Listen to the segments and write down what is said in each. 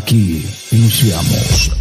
Aquí iniciamos.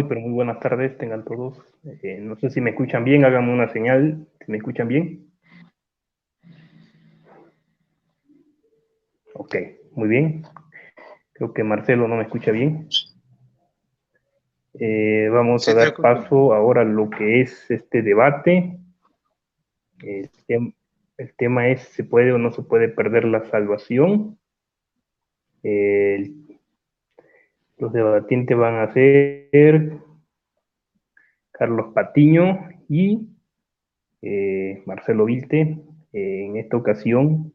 Pero muy buenas tardes, tengan todos. No sé si me escuchan bien, háganme una señal, si me escuchan bien. Ok, muy bien. Creo que Marcelo no me escucha bien. Vamos a dar paso ahora a lo que es este debate. El tema es, ¿se puede o no se puede perder la salvación? Los debatientes van a ser Carlos Patiño y Marcelo Vilte. En esta ocasión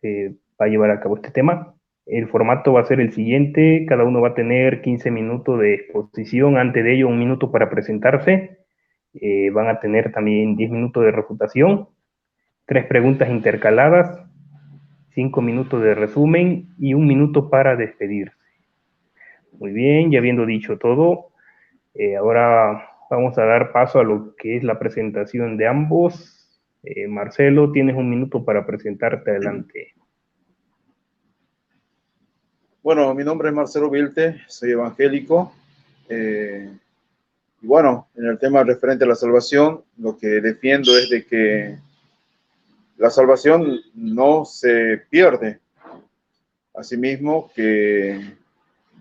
se va a llevar a cabo este tema. El formato va a ser el siguiente, cada uno va a tener 15 minutos de exposición, antes de ello 1 minuto para presentarse, van a tener también 10 minutos de refutación, 3 preguntas intercaladas, 5 minutos de resumen y 1 minuto para despedirse. Muy bien, ya habiendo dicho todo, ahora vamos a dar paso a lo que es la presentación de ambos. Marcelo, tienes 1 minuto para presentarte, adelante. Bueno, mi nombre es Marcelo Vilte, soy evangélico. Y bueno, en el tema referente a la salvación, lo que defiendo es de que la salvación no se pierde. Asimismo,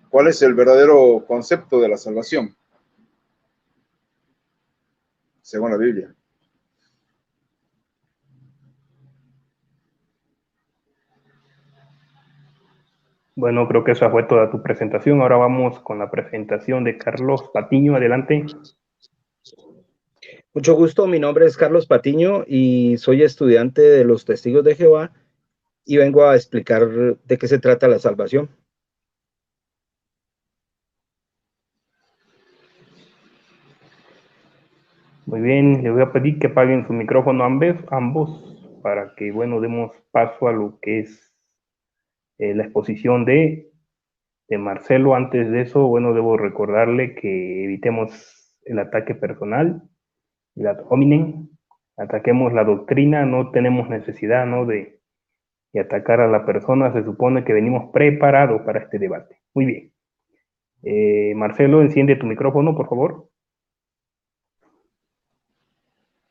¿cuál es el verdadero concepto de la salvación? Según la Biblia. Bueno, creo que esa fue toda tu presentación. Ahora vamos con la presentación de Carlos Patiño. Adelante. Mucho gusto, mi nombre es Carlos Patiño y soy estudiante de los Testigos de Jehová y vengo a explicar de qué se trata la salvación. Muy bien, les voy a pedir que apaguen su micrófono ambos para que, bueno, demos paso a lo que es la exposición de Marcelo. Antes de eso, bueno, debo recordarle que evitemos el ataque personal, el ad hominem, ataquemos la doctrina, no tenemos necesidad, ¿no?, de atacar a la persona. Se supone que venimos preparados para este debate. Muy bien. Marcelo, enciende tu micrófono, por favor.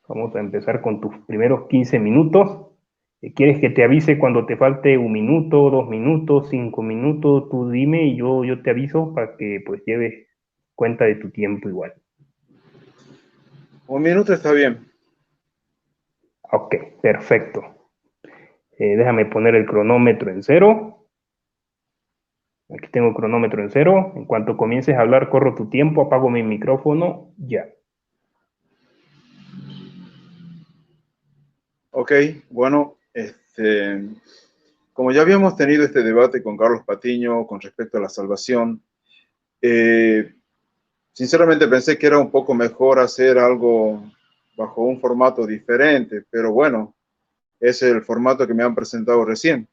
Vamos a empezar con tus primeros 15 minutos. ¿Quieres que te avise cuando te falte 1 minuto, 2 minutos, 5 minutos? Tú dime y yo te aviso para que pues lleves cuenta de tu tiempo igual. 1 minuto está bien. Ok, perfecto. Déjame poner el cronómetro en 0. Aquí tengo el cronómetro en 0. En cuanto comiences a hablar, corro tu tiempo, apago mi micrófono, ya. Ok, bueno, como ya habíamos tenido este debate con Carlos Patiño con respecto a la salvación, sinceramente pensé que era un poco mejor hacer algo bajo un formato diferente, pero bueno, es el formato que me han presentado recién.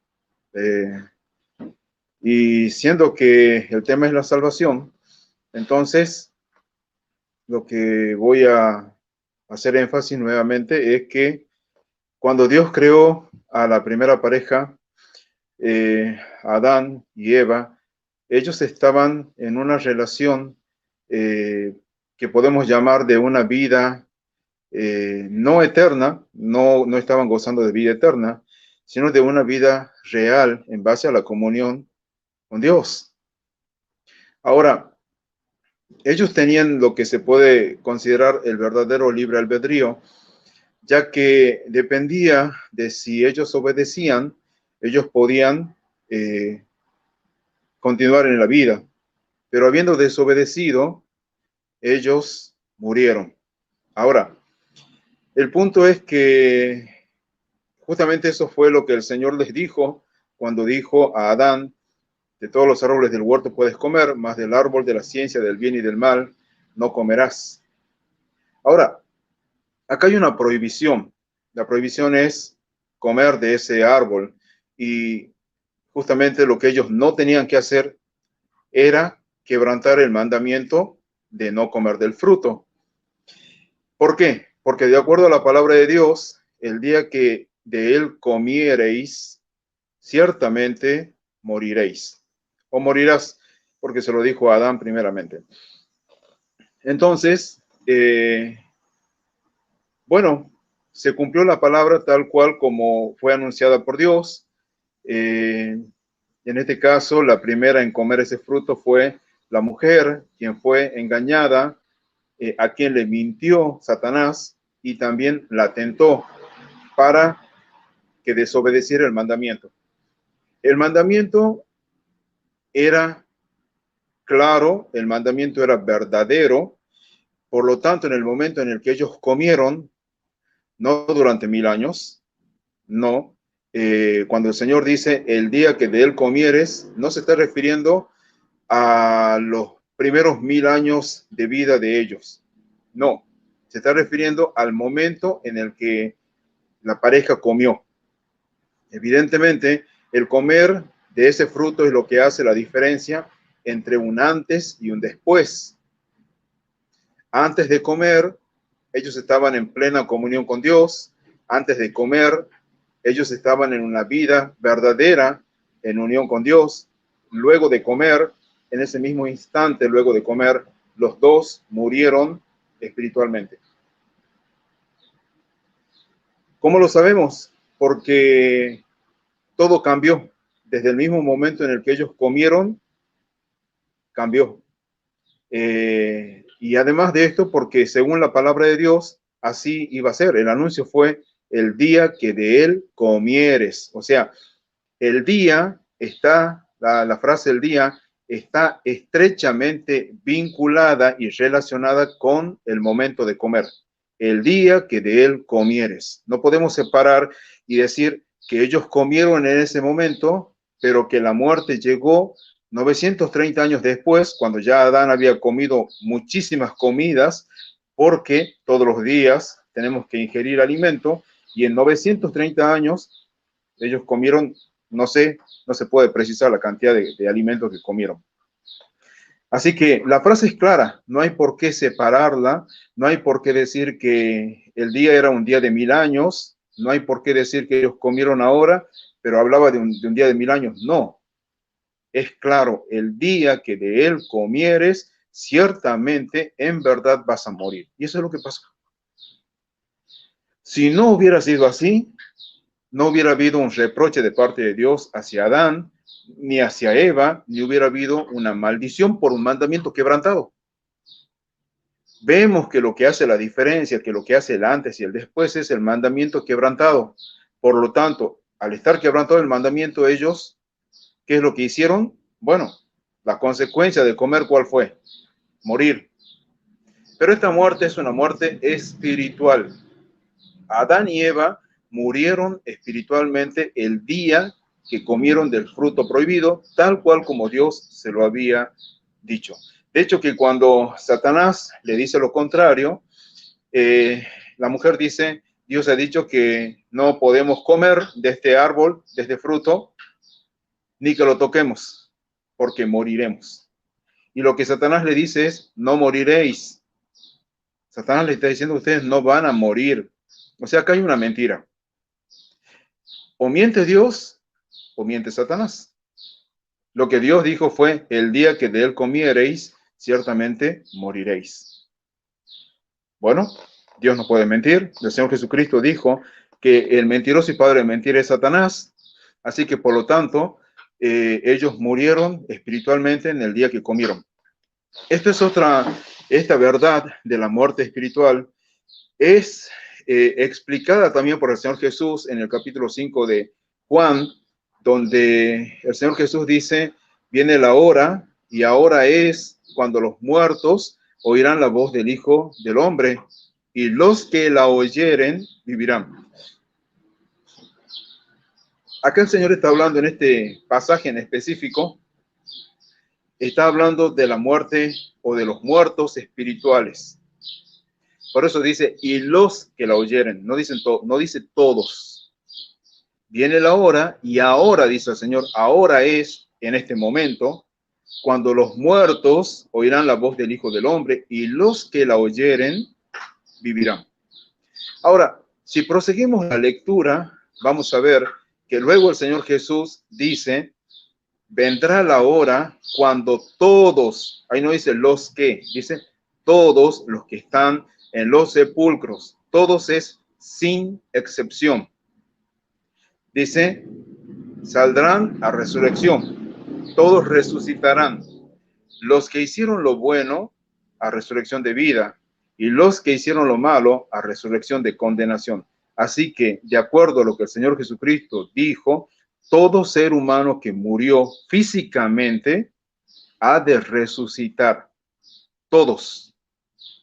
Y siendo que el tema es la salvación, entonces lo que voy a hacer énfasis nuevamente es que cuando Dios creó a la primera pareja, Adán y Eva, ellos estaban en una relación que podemos llamar de una vida no eterna, no estaban gozando de vida eterna, sino de una vida real en base a la comunión con Dios. Ahora, ellos tenían lo que se puede considerar el verdadero libre albedrío, ya que dependía de si ellos obedecían, ellos podían continuar en la vida, pero habiendo desobedecido, ellos murieron. Ahora, el punto es que justamente eso fue lo que el Señor les dijo cuando dijo a Adán: de todos los árboles del huerto puedes comer, mas del árbol de la ciencia del bien y del mal no comerás. Ahora, acá hay una prohibición. La prohibición es comer de ese árbol, y justamente lo que ellos no tenían que hacer era quebrantar el mandamiento de no comer del fruto. ¿Por qué? Porque de acuerdo a la palabra de Dios, el día que de él comiereis, ciertamente moriréis. O morirás, porque se lo dijo a Adán primeramente. Entonces, bueno, se cumplió la palabra tal cual como fue anunciada por Dios. En este caso, la primera en comer ese fruto fue la mujer, quien fue engañada, a quien le mintió Satanás y también la tentó para que desobedeciera el mandamiento. El mandamiento era claro, el mandamiento era verdadero, por lo tanto, en el momento en el que ellos comieron, no durante 1000 años, no, cuando el Señor dice el día que de él comieres, no se está refiriendo a los primeros 1000 años de vida de ellos, no, se está refiriendo al momento en el que la pareja comió. Evidentemente, el comer de ese fruto es lo que hace la diferencia entre un antes y un después. Antes de comer, ellos estaban en plena comunión con Dios. Antes de comer, ellos estaban en una vida verdadera en unión con Dios. Luego de comer, en ese mismo instante, luego de comer, los dos murieron espiritualmente. ¿Cómo lo sabemos? Porque todo cambió. Desde el mismo momento en el que ellos comieron, cambió. Y además de esto, porque según la palabra de Dios, así iba a ser. El anuncio fue el día que de él comieres. O sea, el día está, la frase del día está estrechamente vinculada y relacionada con el momento de comer. El día que de él comieres. No podemos separar y decir que ellos comieron en ese momento, pero que la muerte llegó 930 años después, cuando ya Adán había comido muchísimas comidas, porque todos los días tenemos que ingerir alimento, y en 930 años ellos comieron, no sé, no se puede precisar la cantidad de alimentos que comieron. Así que la frase es clara, no hay por qué separarla, no hay por qué decir que el día era un día de 1000 años, no hay por qué decir que ellos comieron ahora, pero hablaba de un día de 1000 años, no. Es claro, el día que de él comieres, ciertamente en verdad vas a morir. Y eso es lo que pasó. Si no hubiera sido así, no hubiera habido un reproche de parte de Dios hacia Adán, ni hacia Eva, ni hubiera habido una maldición por un mandamiento quebrantado. Vemos que lo que hace la diferencia, que lo que hace el antes y el después es el mandamiento quebrantado. Por lo tanto, al estar quebrantado el mandamiento, ellos, ¿qué es lo que hicieron? Bueno, la consecuencia de comer, ¿cuál fue? Morir. Pero esta muerte es una muerte espiritual. Adán y Eva murieron espiritualmente el día que comieron del fruto prohibido, tal cual como Dios se lo había dicho. De hecho, que cuando Satanás le dice lo contrario, la mujer dice, Dios ha dicho que no podemos comer de este árbol, de este fruto, ni que lo toquemos, porque moriremos. Y lo que Satanás le dice es, no moriréis. Satanás le está diciendo, ustedes no van a morir. O sea, acá hay una mentira. O miente Dios, o miente Satanás. Lo que Dios dijo fue, el día que de él comiereis, ciertamente moriréis. Bueno, Dios no puede mentir. El Señor Jesucristo dijo que el mentiroso y padre de mentira es Satanás. Así que, por lo tanto, ellos murieron espiritualmente en el día que comieron. Esta verdad de la muerte espiritual es explicada también por el Señor Jesús en el capítulo 5 de Juan, donde el Señor Jesús dice, viene la hora, y ahora es cuando los muertos oirán la voz del Hijo del Hombre, y los que la oyeren vivirán. Acá el Señor está hablando en este pasaje en específico, está hablando de la muerte o de los muertos espirituales. Por eso dice, y los que la oyeren, no dice todos. Viene la hora, y ahora, dice el Señor, ahora es, en este momento, cuando los muertos oirán la voz del Hijo del Hombre, y los que la oyeren vivirán. Ahora, si proseguimos la lectura, vamos a ver que luego el Señor Jesús dice, vendrá la hora cuando todos, ahí no dice los que, dice todos los que están en los sepulcros, todos es sin excepción. Dice, saldrán a resurrección, todos resucitarán, los que hicieron lo bueno a resurrección de vida, y los que hicieron lo malo a resurrección de condenación. Así que, de acuerdo a lo que el Señor Jesucristo dijo, todo ser humano que murió físicamente ha de resucitar. Todos,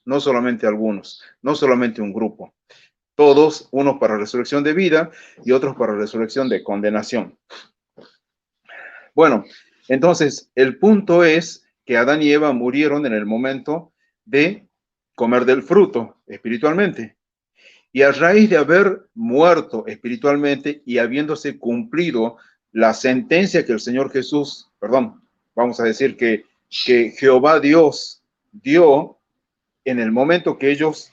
no solamente algunos, no solamente un grupo. Todos, unos para resurrección de vida y otros para resurrección de condenación. Bueno, entonces el punto es que Adán y Eva murieron en el momento de comer del fruto espiritualmente. Y a raíz de haber muerto espiritualmente y habiéndose cumplido la sentencia que el Señor Jesús, vamos a decir que Jehová Dios dio en el momento que ellos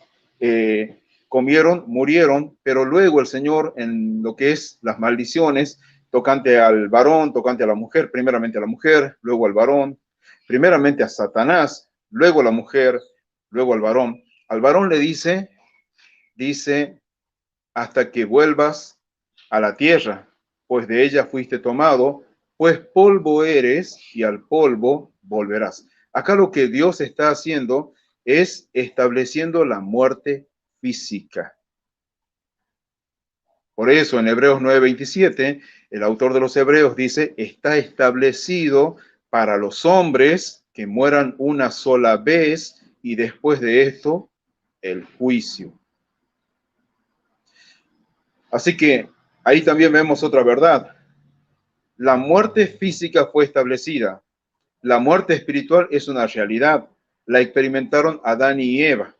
comieron, murieron, pero luego el Señor, en lo que es las maldiciones, tocante al varón, tocante a la mujer, primeramente a la mujer, luego al varón, primeramente a Satanás, luego a la mujer, luego al varón. Al varón le dice, hasta que vuelvas a la tierra, pues de ella fuiste tomado, pues polvo eres y al polvo volverás. Acá lo que Dios está haciendo es estableciendo la muerte física. Por eso en Hebreos 9:27, el autor de los Hebreos dice, está establecido para los hombres que mueran una sola vez y después de esto, el juicio. Así que ahí también vemos otra verdad. La muerte física fue establecida. La muerte espiritual es una realidad. La experimentaron Adán y Eva.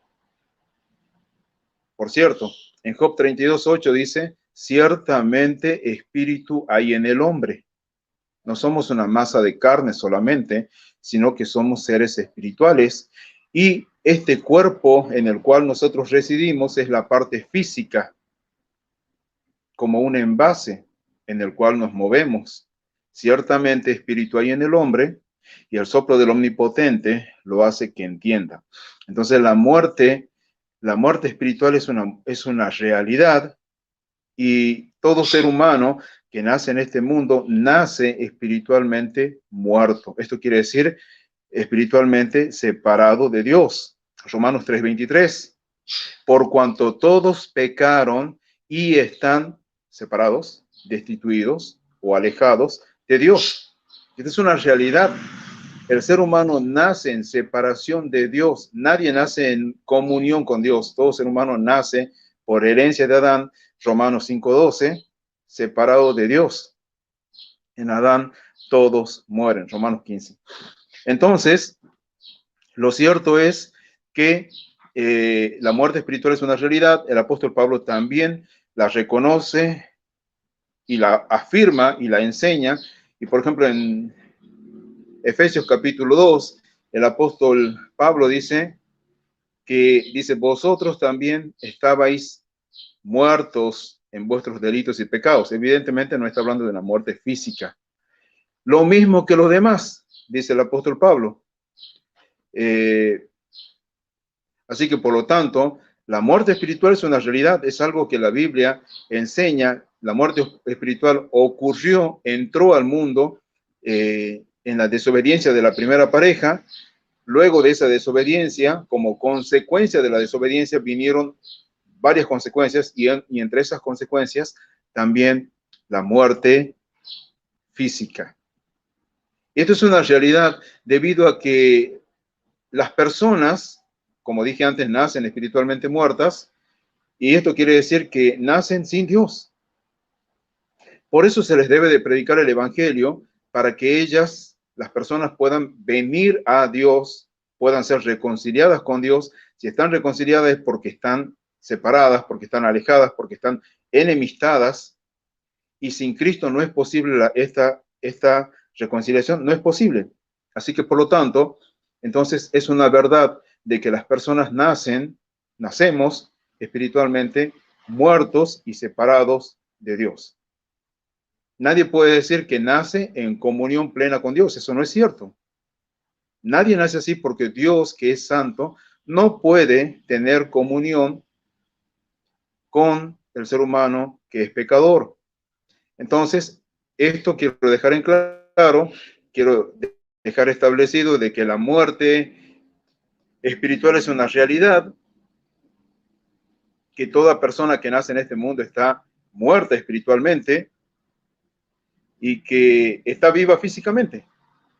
Por cierto, en Job 32:8 dice, ciertamente espíritu hay en el hombre. No somos una masa de carne solamente, sino que somos seres espirituales. Y este cuerpo en el cual nosotros residimos es la parte física, como un envase en el cual nos movemos. Ciertamente espíritu hay en el hombre, y el soplo del Omnipotente lo hace que entienda. Entonces la muerte espiritual es una realidad, y todo ser humano que nace en este mundo nace espiritualmente muerto. Esto quiere decir espiritualmente separado de Dios. Romanos 3:23. Por cuanto todos pecaron y están separados, destituidos o alejados de Dios. Esta es una realidad. El ser humano nace en separación de Dios. Nadie nace en comunión con Dios. Todo ser humano nace por herencia de Adán, Romanos 5:12, separado de Dios. En Adán todos mueren, Romanos 15. Entonces, lo cierto es que la muerte espiritual es una realidad. El apóstol Pablo también la reconoce y la afirma y la enseña. Y por ejemplo, en Efesios capítulo 2, el apóstol Pablo dice, vosotros también estabais muertos en vuestros delitos y pecados. Evidentemente no está hablando de una muerte física. Lo mismo que los demás, dice el apóstol Pablo. Así que por lo tanto, la muerte espiritual es una realidad, es algo que la Biblia enseña. La muerte espiritual ocurrió, entró al mundo en la desobediencia de la primera pareja. Luego de esa desobediencia, como consecuencia de la desobediencia, vinieron varias consecuencias y entre esas consecuencias también la muerte física. Esto es una realidad debido a que las personas, como dije antes, nacen espiritualmente muertas, y esto quiere decir que nacen sin Dios. Por eso se les debe de predicar el evangelio, para que las personas puedan venir a Dios, puedan ser reconciliadas con Dios. Si están reconciliadas es porque están separadas, porque están alejadas, porque están enemistadas, y sin Cristo no es posible esta reconciliación, no es posible. Así que por lo tanto, entonces es una verdad de que las personas nacemos espiritualmente muertos y separados de Dios. Nadie puede decir que nace en comunión plena con Dios, eso no es cierto. Nadie nace así, porque Dios, que es santo, no puede tener comunión con el ser humano que es pecador. Entonces, esto quiero dejar en claro, quiero dejar establecido de que la muerte espiritual es una realidad, que toda persona que nace en este mundo está muerta espiritualmente y que está viva físicamente.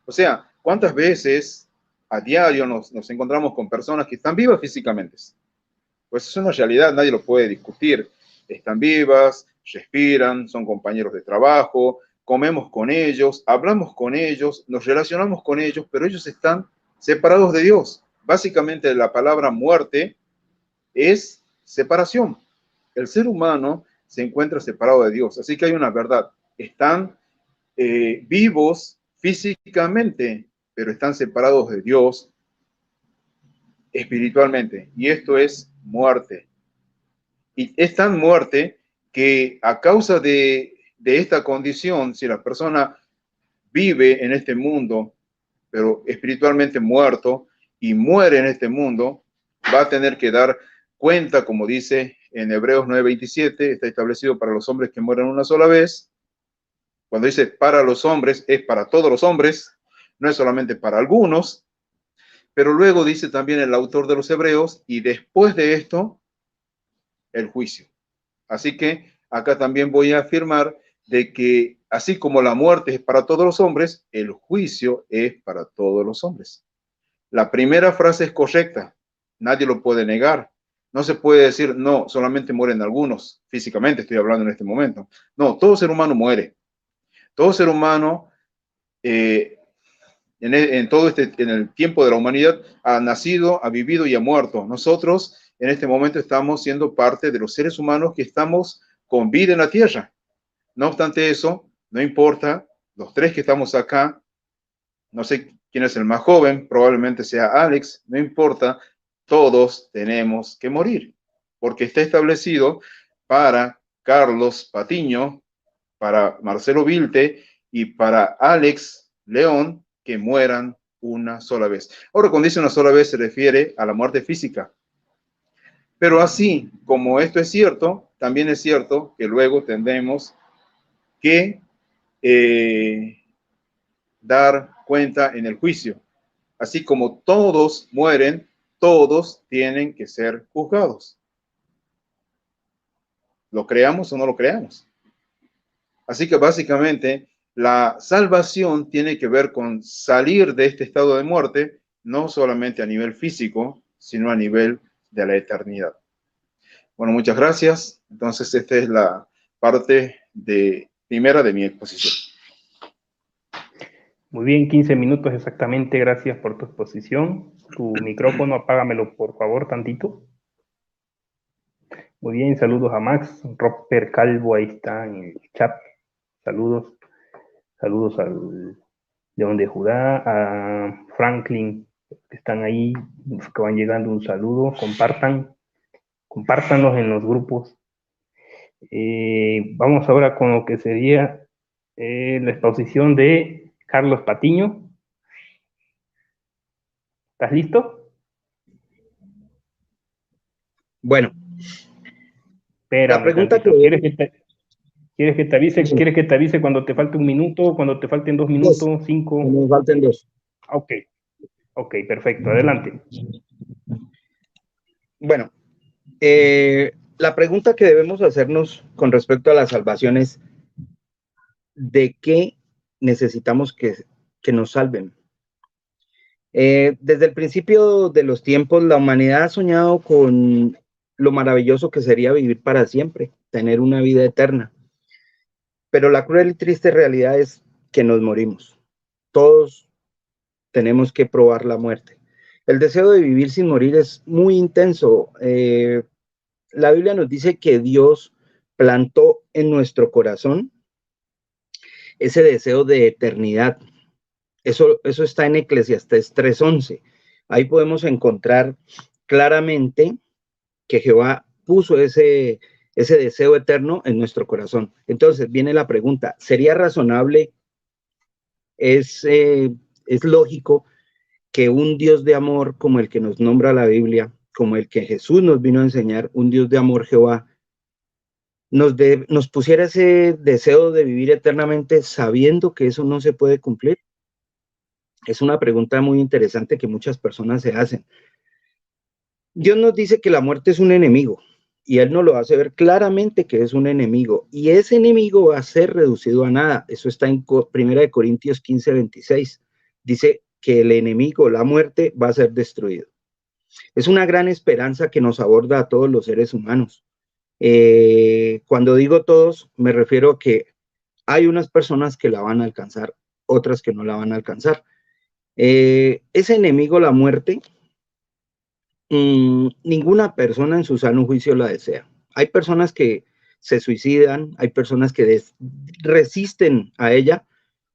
O sea, ¿cuántas veces a diario nos encontramos con personas que están vivas físicamente? Pues es una realidad, nadie lo puede discutir. Están vivas, respiran, son compañeros de trabajo, comemos con ellos, hablamos con ellos, nos relacionamos con ellos, pero ellos están separados de Dios. Básicamente la palabra muerte es separación. El ser humano se encuentra separado de Dios. Así que hay una verdad. Están vivos físicamente, pero están separados de Dios espiritualmente. Y esto es muerte. Y es tan muerte que a causa de esta condición, si la persona vive en este mundo, pero espiritualmente muerto, y muere en este mundo, va a tener que dar cuenta, como dice en Hebreos 9:27, está establecido para los hombres que mueren una sola vez. Cuando dice para los hombres, es para todos los hombres, no es solamente para algunos. Pero luego dice también el autor de los Hebreos, y después de esto, el juicio. Así que acá también voy a afirmar de que así como la muerte es para todos los hombres, el juicio es para todos los hombres. La primera frase es correcta, nadie lo puede negar. No se puede decir, no, solamente mueren algunos, físicamente estoy hablando en este momento. No, todo ser humano muere. Todo ser humano, en el tiempo de la humanidad, ha nacido, ha vivido y ha muerto. Nosotros en este momento estamos siendo parte de los seres humanos que estamos con vida en la tierra. No obstante eso, no importa, los tres que estamos acá, no sé quién es el más joven, probablemente sea Alex, no importa, todos tenemos que morir, porque está establecido para Carlos Patiño, para Marcelo Vilte y para Alex León, que mueran una sola vez. Ahora, cuando dice una sola vez, se refiere a la muerte física. Pero así como esto es cierto, también es cierto que luego tendremos que dar cuenta en el juicio. Así como todos mueren, todos tienen que ser juzgados. ¿Lo creamos o no lo creamos? Así que básicamente la salvación tiene que ver con salir de este estado de muerte, no solamente a nivel físico, sino a nivel de la eternidad. Bueno, muchas gracias. Entonces, esta es la parte primera de mi exposición. Muy bien, 15 minutos exactamente, gracias por tu exposición. Tu micrófono, apágamelo por favor tantito. Muy bien, saludos a Max, Roper Calvo, ahí está en el chat. Saludos, saludos al León de Judá, a Franklin, que están ahí, los que van llegando, un saludo, compártanlos en los grupos. Vamos ahora con lo que sería la exposición de Carlos Patiño. ¿Estás listo? Bueno, Espérame la pregunta tantito. que... ¿Quieres que te avise cuando te falte un minuto, cuando te falten 2 minutos, 5? Nos faltan 2. Ok, perfecto, adelante. Bueno, la pregunta que debemos hacernos con respecto a la salvación es: ¿de qué necesitamos que nos salven? Desde el principio de los tiempos, la humanidad ha soñado con lo maravilloso que sería vivir para siempre, tener una vida eterna. Pero la cruel y triste realidad es que nos morimos. Todos tenemos que probar la muerte. El deseo de vivir sin morir es muy intenso. La Biblia nos dice que Dios plantó en nuestro corazón ese deseo de eternidad. Eso está en Eclesiastés 3:11. Ahí podemos encontrar claramente que Jehová puso ese deseo eterno en nuestro corazón. Entonces viene la pregunta: ¿sería razonable, es lógico que un Dios de amor como el que nos nombra la Biblia, como el que Jesús nos vino a enseñar, un Dios de amor, Jehová, nos pusiera ese deseo de vivir eternamente sabiendo que eso no se puede cumplir? Es una pregunta muy interesante que muchas personas se hacen. Dios nos dice que la muerte es un enemigo, y Él nos lo hace ver claramente que es un enemigo, y ese enemigo va a ser reducido a nada. Eso está en 1 Corintios 15:26. Dice que el enemigo, la muerte, va a ser destruido. Es una gran esperanza que nos aborda a todos los seres humanos. Cuando digo todos, me refiero a que hay unas personas que la van a alcanzar, otras que no la van a alcanzar. Ese enemigo, la muerte, ninguna persona en su sano juicio la desea. Hay personas que se suicidan, hay personas que resisten a ella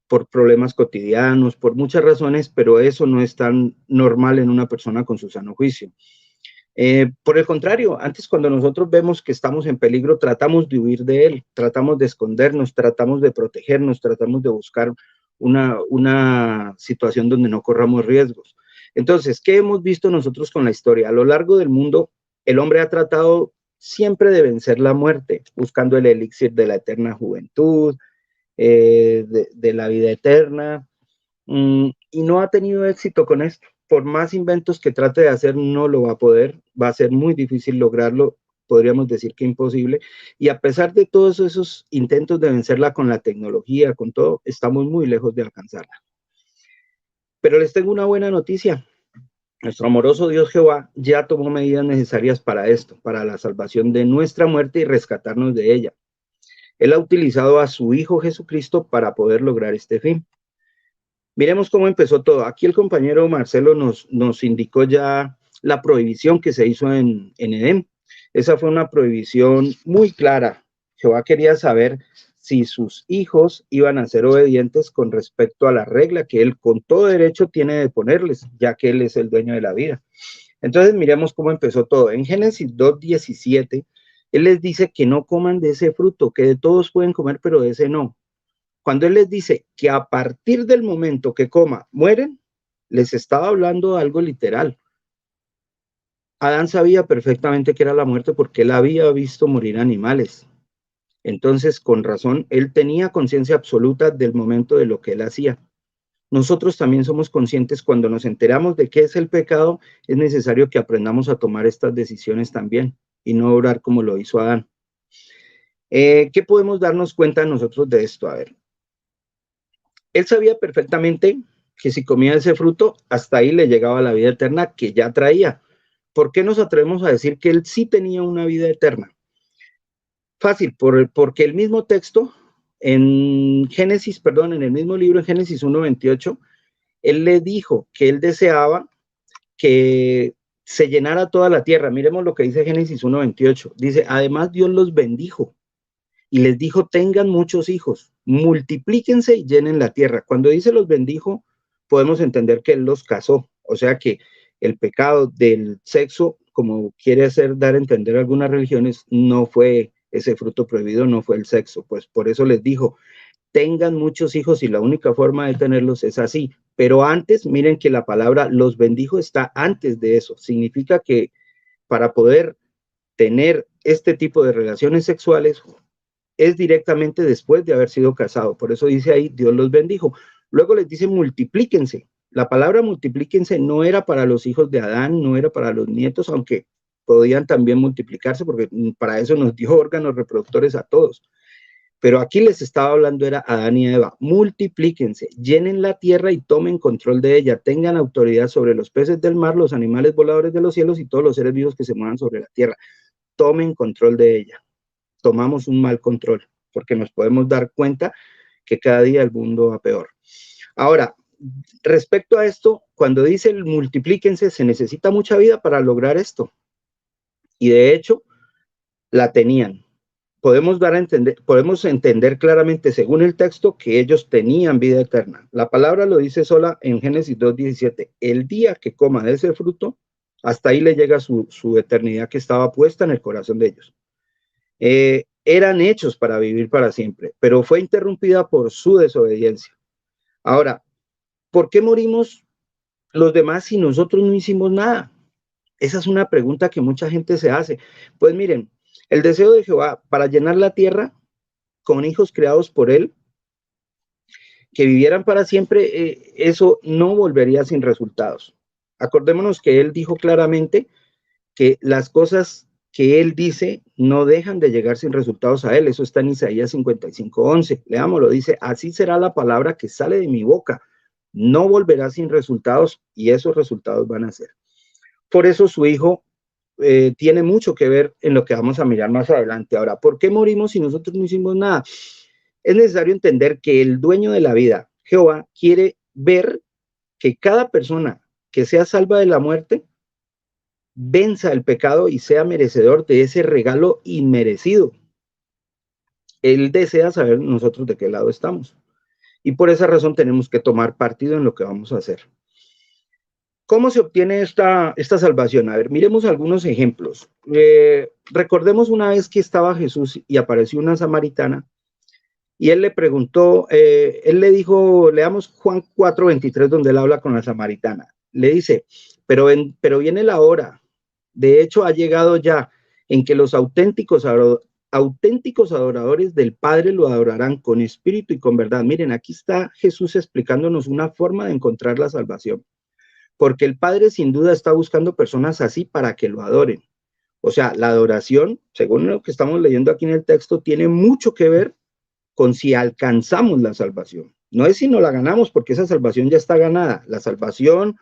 por problemas cotidianos, por muchas razones, pero eso no es tan normal en una persona con su sano juicio. Por el contrario, antes, cuando nosotros vemos que estamos en peligro, tratamos de huir de él, tratamos de escondernos, tratamos de protegernos, tratamos de buscar una situación donde no corramos riesgos. Entonces, ¿qué hemos visto nosotros con la historia? A lo largo del mundo, el hombre ha tratado siempre de vencer la muerte, buscando el elixir de la eterna juventud, de la vida eterna, y no ha tenido éxito con esto. Por más inventos que trate de hacer, no lo va a poder, va a ser muy difícil lograrlo, podríamos decir que imposible, y a pesar de todos esos intentos de vencerla con la tecnología, con todo, estamos muy lejos de alcanzarla. Pero les tengo una buena noticia: nuestro amoroso Dios Jehová ya tomó medidas necesarias para esto, para la salvación de nuestra muerte y rescatarnos de ella. Él ha utilizado a su Hijo Jesucristo para poder lograr este fin. Miremos cómo empezó todo. Aquí el compañero Marcelo nos indicó ya la prohibición que se hizo en Edén. Esa fue una prohibición muy clara. Jehová quería saber si sus hijos iban a ser obedientes con respecto a la regla que él con todo derecho tiene de ponerles, ya que él es el dueño de la vida. Entonces miremos cómo empezó todo. En Génesis 2:17, él les dice que no coman de ese fruto, que de todos pueden comer, pero de ese no. Cuando él les dice que a partir del momento que coma, mueren, les estaba hablando de algo literal. Adán sabía perfectamente que era la muerte porque él había visto morir animales. Entonces, con razón, él tenía conciencia absoluta del momento de lo que él hacía. Nosotros también somos conscientes cuando nos enteramos de qué es el pecado. Es necesario que aprendamos a tomar estas decisiones también y no obrar como lo hizo Adán. ¿Qué podemos darnos cuenta nosotros de esto? A ver. Él sabía perfectamente que si comía ese fruto, hasta ahí le llegaba la vida eterna que ya traía. ¿Por qué nos atrevemos a decir que él sí tenía una vida eterna? Fácil, porque el mismo texto en Génesis, perdón, en el mismo libro, en Génesis 1:28, él le dijo que él deseaba que se llenara toda la tierra. Miremos lo que dice Génesis 1:28. Dice, además Dios los bendijo y les dijo, tengan muchos hijos, multiplíquense y llenen la tierra. Cuando dice los bendijo, podemos entender que él los casó. O sea que el pecado del sexo, como quiere hacer dar a entender algunas religiones, no fue ese fruto prohibido, no fue el sexo. Pues por eso les dijo, tengan muchos hijos y la única forma de tenerlos es así. Pero antes, miren que la palabra los bendijo está antes de eso. Significa que para poder tener este tipo de relaciones sexuales es directamente después de haber sido casado. Por eso dice ahí, Dios los bendijo. Luego les dice multiplíquense. La palabra multiplíquense no era para los hijos de Adán, no era para los nietos, aunque podían también multiplicarse, porque para eso nos dio órganos reproductores a todos. Pero aquí les estaba hablando era a Adán y a Eva. Multiplíquense, llenen la tierra y tomen control de ella. Tengan autoridad sobre los peces del mar, los animales voladores de los cielos y todos los seres vivos que se muevan sobre la tierra. Tomen control de ella. Tomamos un mal control, porque nos podemos dar cuenta que cada día el mundo va peor. Ahora, respecto a esto, cuando dice el multiplíquense, se necesita mucha vida para lograr esto. Y de hecho, la tenían. Podemos entender claramente, según el texto, que ellos tenían vida eterna. La palabra lo dice sola en Génesis 2:17. El día que coma de ese fruto, hasta ahí le llega su eternidad que estaba puesta en el corazón de ellos. Eran hechos para vivir para siempre, pero fue interrumpida por su desobediencia. Ahora, ¿por qué morimos los demás si nosotros no hicimos nada? Esa es una pregunta que mucha gente se hace. Pues miren, el deseo de Jehová para llenar la tierra con hijos creados por él, que vivieran para siempre, eso no volvería sin resultados. Acordémonos que él dijo claramente que las cosas que él dice no dejan de llegar sin resultados a él. Eso está en Isaías 55:11. Leámoslo, dice, así será la palabra que sale de mi boca. No volverá sin resultados y esos resultados van a ser. Por eso su hijo tiene mucho que ver en lo que vamos a mirar más adelante. Ahora, ¿por qué morimos si nosotros no hicimos nada? Es necesario entender que el dueño de la vida, Jehová, quiere ver que cada persona que sea salva de la muerte venza el pecado y sea merecedor de ese regalo inmerecido. Él desea saber nosotros de qué lado estamos. Y por esa razón tenemos que tomar partido en lo que vamos a hacer. ¿Cómo se obtiene esta salvación? A ver, miremos algunos ejemplos. Recordemos una vez que estaba Jesús y apareció una samaritana y él le preguntó, él le dijo, leamos Juan 4:23 donde él habla con la samaritana. Le dice, pero viene la hora, de hecho ha llegado ya, en que los auténticos adoradores del Padre lo adorarán con espíritu y con verdad. Miren, aquí está Jesús explicándonos una forma de encontrar la salvación. Porque el Padre sin duda está buscando personas así para que lo adoren. O sea, la adoración, según lo que estamos leyendo aquí en el texto, tiene mucho que ver con si alcanzamos la salvación. No es si no la ganamos, porque esa salvación ya está ganada. La salvación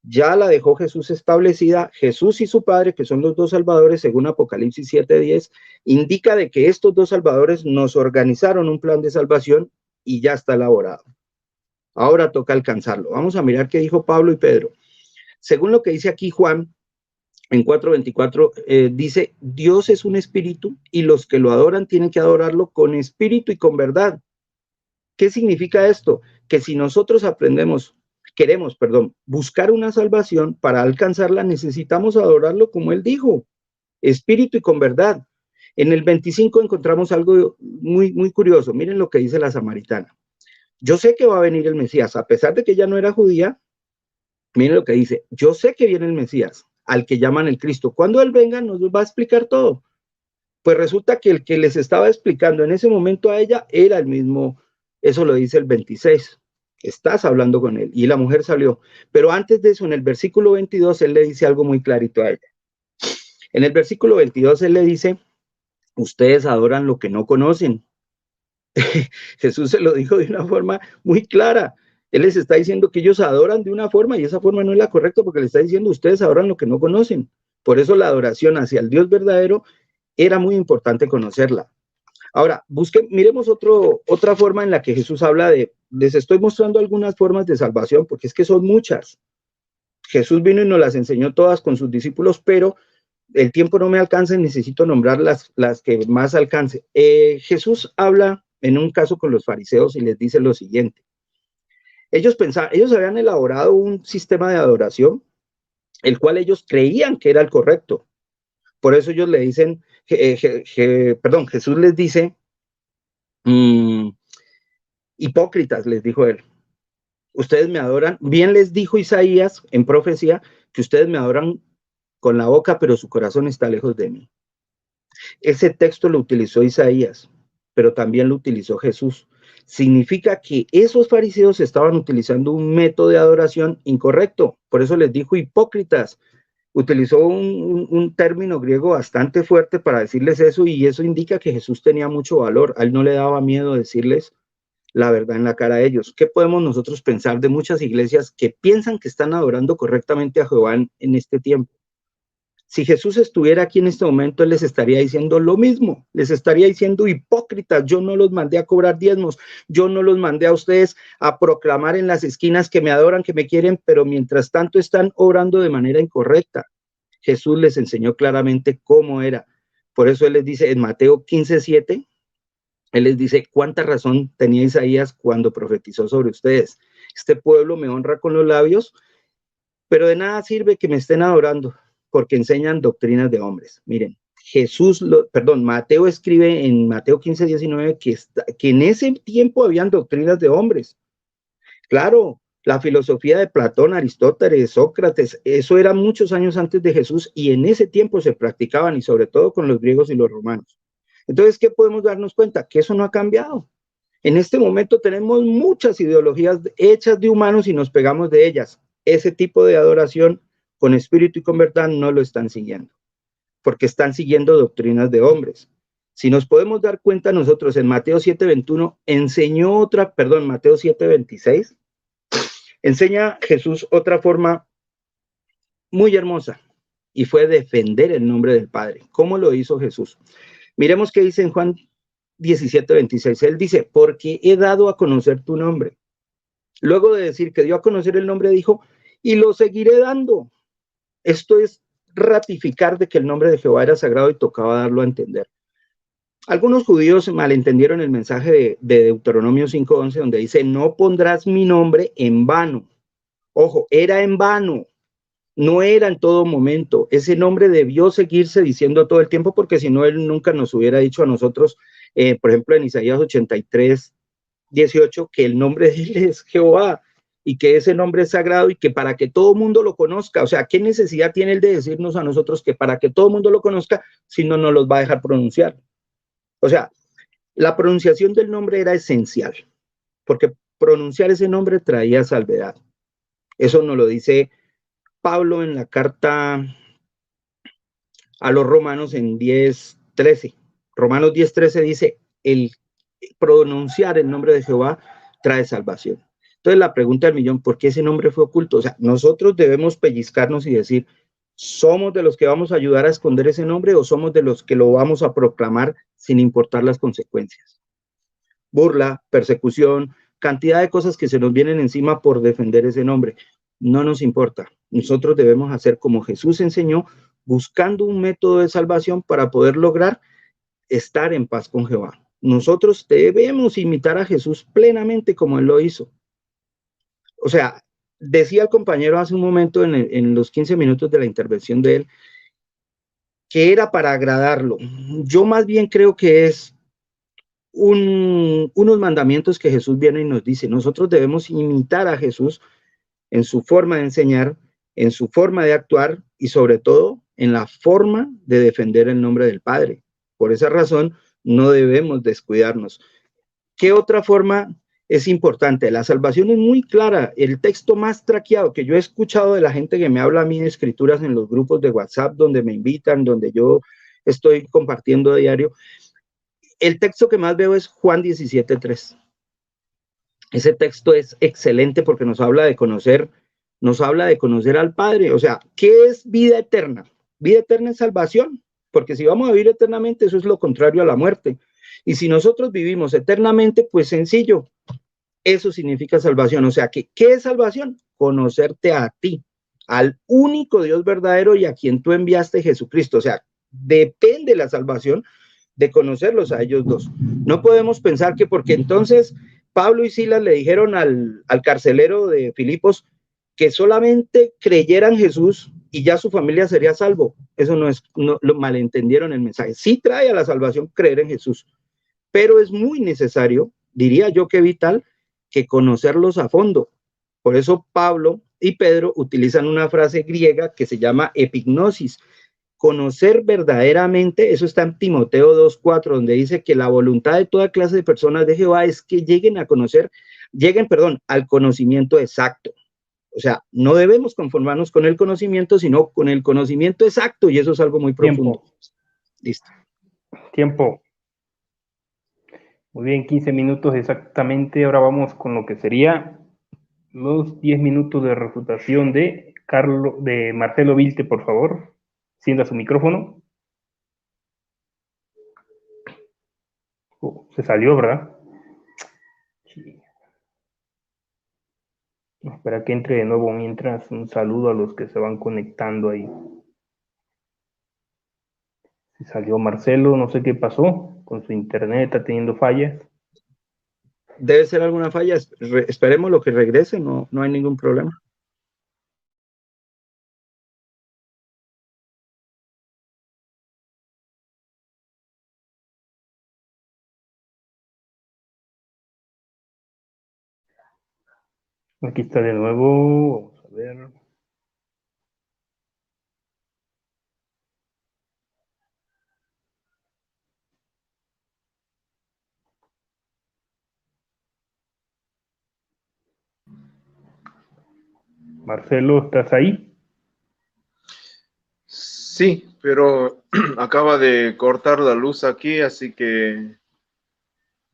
ya la dejó Jesús establecida. Jesús y su Padre, que son los dos salvadores, según Apocalipsis 7:10, indica de que estos dos salvadores nos organizaron un plan de salvación y ya está elaborado. Ahora toca alcanzarlo. Vamos a mirar qué dijo Pablo y Pedro. Según lo que dice aquí Juan, en 4:24, dice, Dios es un espíritu y los que lo adoran tienen que adorarlo con espíritu y con verdad. ¿Qué significa esto? Que si nosotros queremos buscar una salvación, para alcanzarla necesitamos adorarlo como él dijo, espíritu y con verdad. En el 25 encontramos algo muy, muy curioso. Miren lo que dice la samaritana. Yo sé que va a venir el Mesías, a pesar de que ella no era judía. Miren lo que dice, yo sé que viene el Mesías, al que llaman el Cristo. Cuando él venga nos va a explicar todo. Pues resulta que el que les estaba explicando en ese momento a ella era el mismo, eso lo dice el 26. Estás hablando con él. Y la mujer salió. Pero antes de eso, en el versículo 22, él le dice algo muy clarito a ella. En el versículo 22, él le dice, ustedes adoran lo que no conocen. Jesús se lo dijo de una forma muy clara. Él les está diciendo que ellos adoran de una forma y esa forma no es la correcta, porque le está diciendo ustedes adoran lo que no conocen. Por eso la adoración hacia el Dios verdadero era muy importante conocerla. Ahora, miremos otra forma en la que Jesús habla les estoy mostrando algunas formas de salvación, porque es que son muchas. Jesús vino y nos las enseñó todas con sus discípulos, pero el tiempo no me alcanza y necesito nombrar las que más alcance. Jesús habla en un caso con los fariseos y les dice lo siguiente. Ellos habían elaborado un sistema de adoración, el cual ellos creían que era el correcto. Por eso ellos le dicen, Jesús les dice, hipócritas, les dijo él, ustedes me adoran, bien les dijo Isaías en profecía, que ustedes me adoran con la boca, pero su corazón está lejos de mí. Ese texto lo utilizó Isaías, pero también lo utilizó Jesús. Significa que esos fariseos estaban utilizando un método de adoración incorrecto. Por eso les dijo hipócritas. Utilizó un término griego bastante fuerte para decirles eso, y eso indica que Jesús tenía mucho valor. A él no le daba miedo decirles la verdad en la cara a ellos. ¿Qué podemos nosotros pensar de muchas iglesias que piensan que están adorando correctamente a Jehová en este tiempo? Si Jesús estuviera aquí en este momento, él les estaría diciendo lo mismo, les estaría diciendo hipócritas, yo no los mandé a cobrar diezmos, yo no los mandé a ustedes a proclamar en las esquinas que me adoran, que me quieren, pero mientras tanto están obrando de manera incorrecta. Jesús les enseñó claramente cómo era. Por eso él les dice en Mateo 15:7, él les dice, ¿cuánta razón tenía Isaías cuando profetizó sobre ustedes? Este pueblo me honra con los labios, pero de nada sirve que me estén adorando, porque enseñan doctrinas de hombres. Miren, Mateo escribe en Mateo 15:19 que en ese tiempo habían doctrinas de hombres. Claro, la filosofía de Platón, Aristóteles, Sócrates, eso era muchos años antes de Jesús, y en ese tiempo se practicaban, y sobre todo con los griegos y los romanos. Entonces, ¿qué podemos darnos cuenta? Que eso no ha cambiado. En este momento tenemos muchas ideologías hechas de humanos y nos pegamos de ellas. Ese tipo de adoración con espíritu y con verdad no lo están siguiendo, porque están siguiendo doctrinas de hombres. Si nos podemos dar cuenta nosotros en Mateo 7:21, Mateo 7:26, enseña Jesús otra forma muy hermosa, y fue defender el nombre del Padre. ¿Cómo lo hizo Jesús? Miremos qué dice en Juan 17:26. Él dice, porque he dado a conocer tu nombre. Luego de decir que dio a conocer el nombre, dijo, y lo seguiré dando. Esto es ratificar de que el nombre de Jehová era sagrado y tocaba darlo a entender. Algunos judíos malentendieron el mensaje de Deuteronomio 5:11, donde dice, no pondrás mi nombre en vano. Ojo, era en vano, no era en todo momento. Ese nombre debió seguirse diciendo todo el tiempo, porque si no, él nunca nos hubiera dicho a nosotros, por ejemplo, en Isaías 83:18, que el nombre de él es Jehová, y que ese nombre es sagrado, y que para que todo mundo lo conozca. O sea, ¿qué necesidad tiene él de decirnos a nosotros que para que todo mundo lo conozca, si no nos los va a dejar pronunciar? O sea, la pronunciación del nombre era esencial, porque pronunciar ese nombre traía salvedad. Eso nos lo dice Pablo en la carta a los Romanos en 10:13. Romanos 10:13 dice, el pronunciar el nombre de Jehová trae salvación. Entonces la pregunta del millón, ¿por qué ese nombre fue oculto? O sea, nosotros debemos pellizcarnos y decir, ¿somos de los que vamos a ayudar a esconder ese nombre, o somos de los que lo vamos a proclamar sin importar las consecuencias? Burla, persecución, cantidad de cosas que se nos vienen encima por defender ese nombre. No nos importa. Nosotros debemos hacer como Jesús enseñó, buscando un método de salvación para poder lograr estar en paz con Jehová. Nosotros debemos imitar a Jesús plenamente como él lo hizo. O sea, decía el compañero hace un momento en los 15 minutos de la intervención de él, que era para agradarlo. Yo más bien creo que es unos mandamientos que Jesús viene y nos dice. Nosotros debemos imitar a Jesús en su forma de enseñar, en su forma de actuar, y sobre todo en la forma de defender el nombre del Padre. Por esa razón, no debemos descuidarnos. ¿Qué otra forma es importante? La salvación es muy clara. El texto más traqueado que yo he escuchado de la gente que me habla a mí de escrituras en los grupos de WhatsApp, donde me invitan, donde yo estoy compartiendo a diario, el texto que más veo es Juan 17:3. Ese texto es excelente porque nos habla de conocer al Padre. O sea, ¿qué es vida eterna? Vida eterna es salvación, porque si vamos a vivir eternamente, eso es lo contrario a la muerte. Y si nosotros vivimos eternamente, pues sencillo, eso significa salvación. O sea, ¿qué es salvación? Conocerte a ti, al único Dios verdadero y a quien tú enviaste, Jesucristo. O sea, depende la salvación de conocerlos a ellos dos. No podemos pensar que porque entonces Pablo y Silas le dijeron al carcelero de Filipos que solamente creyeran Jesús y ya su familia sería salvo. Eso no es, no, lo malentendieron el mensaje. Sí trae a la salvación creer en Jesús, pero es muy necesario, diría yo que vital, que conocerlos a fondo. Por eso Pablo y Pedro utilizan una frase griega que se llama epignosis. Conocer verdaderamente, eso está en Timoteo 2:4, donde dice que la voluntad de toda clase de personas de Jehová es que lleguen al conocimiento exacto. O sea, no debemos conformarnos con el conocimiento, sino con el conocimiento exacto, y eso es algo muy profundo. Listo. Tiempo. Muy bien, 15 minutos exactamente. Ahora vamos con lo que sería los 10 minutos de refutación de Marcelo Vilte, por favor. Encienda su micrófono. Se salió, ¿verdad? Sí. Espera que entre de nuevo mientras. Un saludo a los que se van conectando ahí. Se salió Marcelo, no sé qué pasó con su internet, está teniendo fallas. Debe ser alguna falla, esperemos lo que regrese, no hay ningún problema. Aquí está de nuevo, vamos a ver. Marcelo, ¿estás ahí? Sí, pero acaba de cortar la luz aquí, así que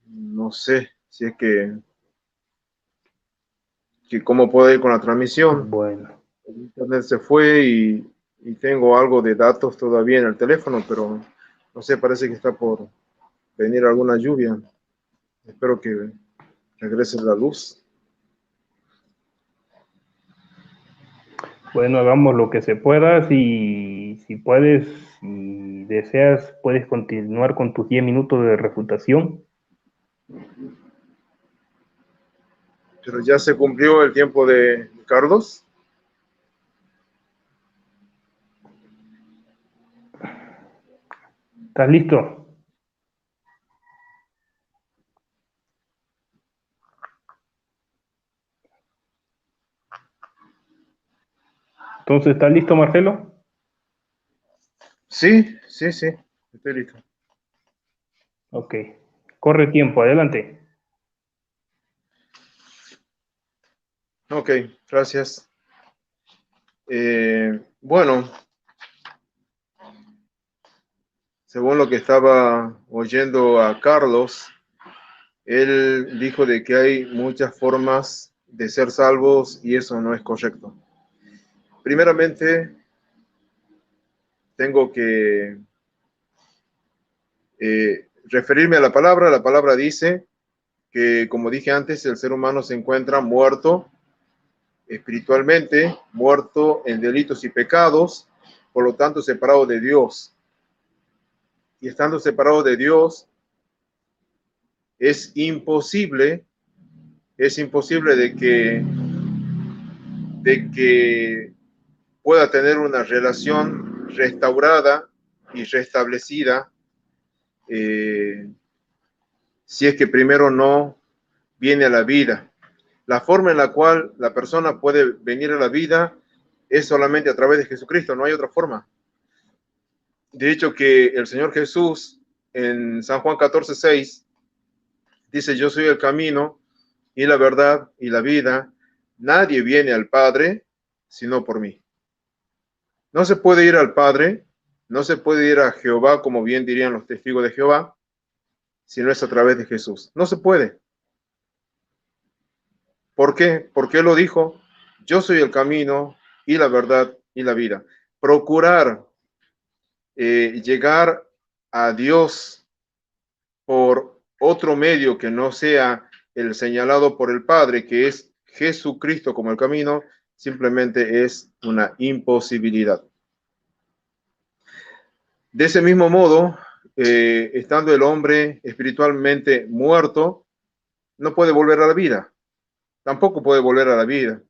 no sé si es que cómo puedo ir con la transmisión. Bueno. El internet se fue y tengo algo de datos todavía en el teléfono, pero no sé, parece que está por venir alguna lluvia. Espero que regrese la luz. Bueno, hagamos lo que se pueda. Si puedes, si deseas, puedes continuar con tus 10 minutos de refutación. Pero ya se cumplió el tiempo de Carlos. ¿Estás listo? Entonces, ¿estás listo, Marcelo? Sí, estoy listo. Ok. Corre tiempo, adelante. Ok, gracias. Bueno, según lo que estaba oyendo a Carlos, él dijo de que hay muchas formas de ser salvos y eso no es correcto. Primeramente, tengo que referirme a la palabra. La palabra dice que, como dije antes, el ser humano se encuentra muerto espiritualmente, muerto en delitos y pecados, por lo tanto separado de Dios. Y estando separado de Dios, es imposible de que pueda tener una relación restaurada y restablecida si es que primero no viene a la vida. La forma en la cual la persona puede venir a la vida es solamente a través de Jesucristo, no hay otra forma. De hecho, que el Señor Jesús en San Juan 14:6 dice: yo soy el camino y la verdad y la vida. Nadie viene al Padre sino por mí. No se puede ir al Padre, no se puede ir a Jehová, como bien dirían los testigos de Jehová, si no es a través de Jesús. No se puede. ¿Por qué? Porque Él lo dijo: yo soy el camino y la verdad y la vida. Procurar llegar a Dios por otro medio que no sea el señalado por el Padre, que es Jesucristo como el camino, simplemente es una imposibilidad. De ese mismo modo, estando el hombre espiritualmente muerto, no puede volver a la vida, tampoco puede volver a la vida.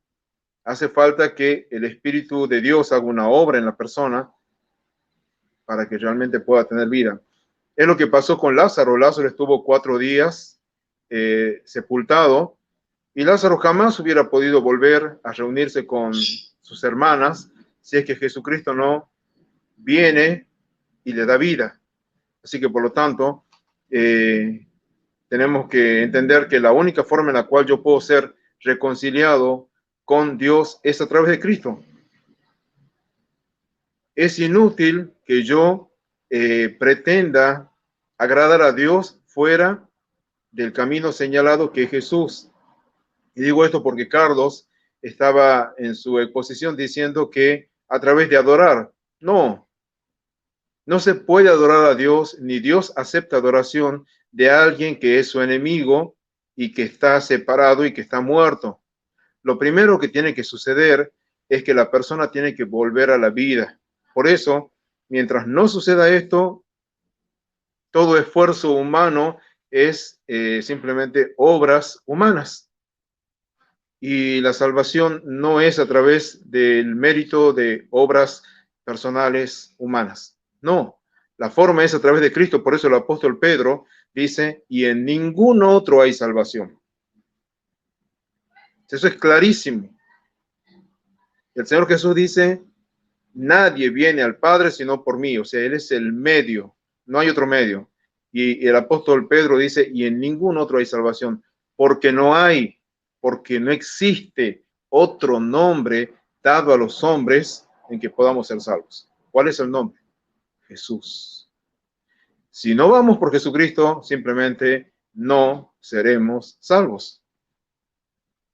Hace falta que el Espíritu de Dios haga una obra en la persona para que realmente pueda tener vida. Es lo que pasó con Lázaro. Lázaro estuvo 4 días sepultado, y Lázaro jamás hubiera podido volver a reunirse con sus hermanas si es que Jesucristo no viene y le da vida. Así que, por lo tanto, tenemos que entender que la única forma en la cual yo puedo ser reconciliado con Dios es a través de Cristo. Es inútil que yo pretenda agradar a Dios fuera del camino señalado que es Jesús. Y digo esto porque Carlos estaba en su exposición diciendo que a través de adorar. No se puede adorar a Dios, ni Dios acepta adoración de alguien que es su enemigo y que está separado y que está muerto. Lo primero que tiene que suceder es que la persona tiene que volver a la vida. Por eso, mientras no suceda esto, todo esfuerzo humano es simplemente obras humanas. Y la salvación no es a través del mérito de obras personales humanas. No, la forma es a través de Cristo. Por eso el apóstol Pedro dice, y en ningún otro hay salvación. Eso es clarísimo. El Señor Jesús dice, nadie viene al Padre sino por mí. O sea, Él es el medio, no hay otro medio. Y el apóstol Pedro dice, y en ningún otro hay salvación, porque no existe otro nombre dado a los hombres en que podamos ser salvos. ¿Cuál es el nombre? Jesús. Si no vamos por Jesucristo, simplemente no seremos salvos.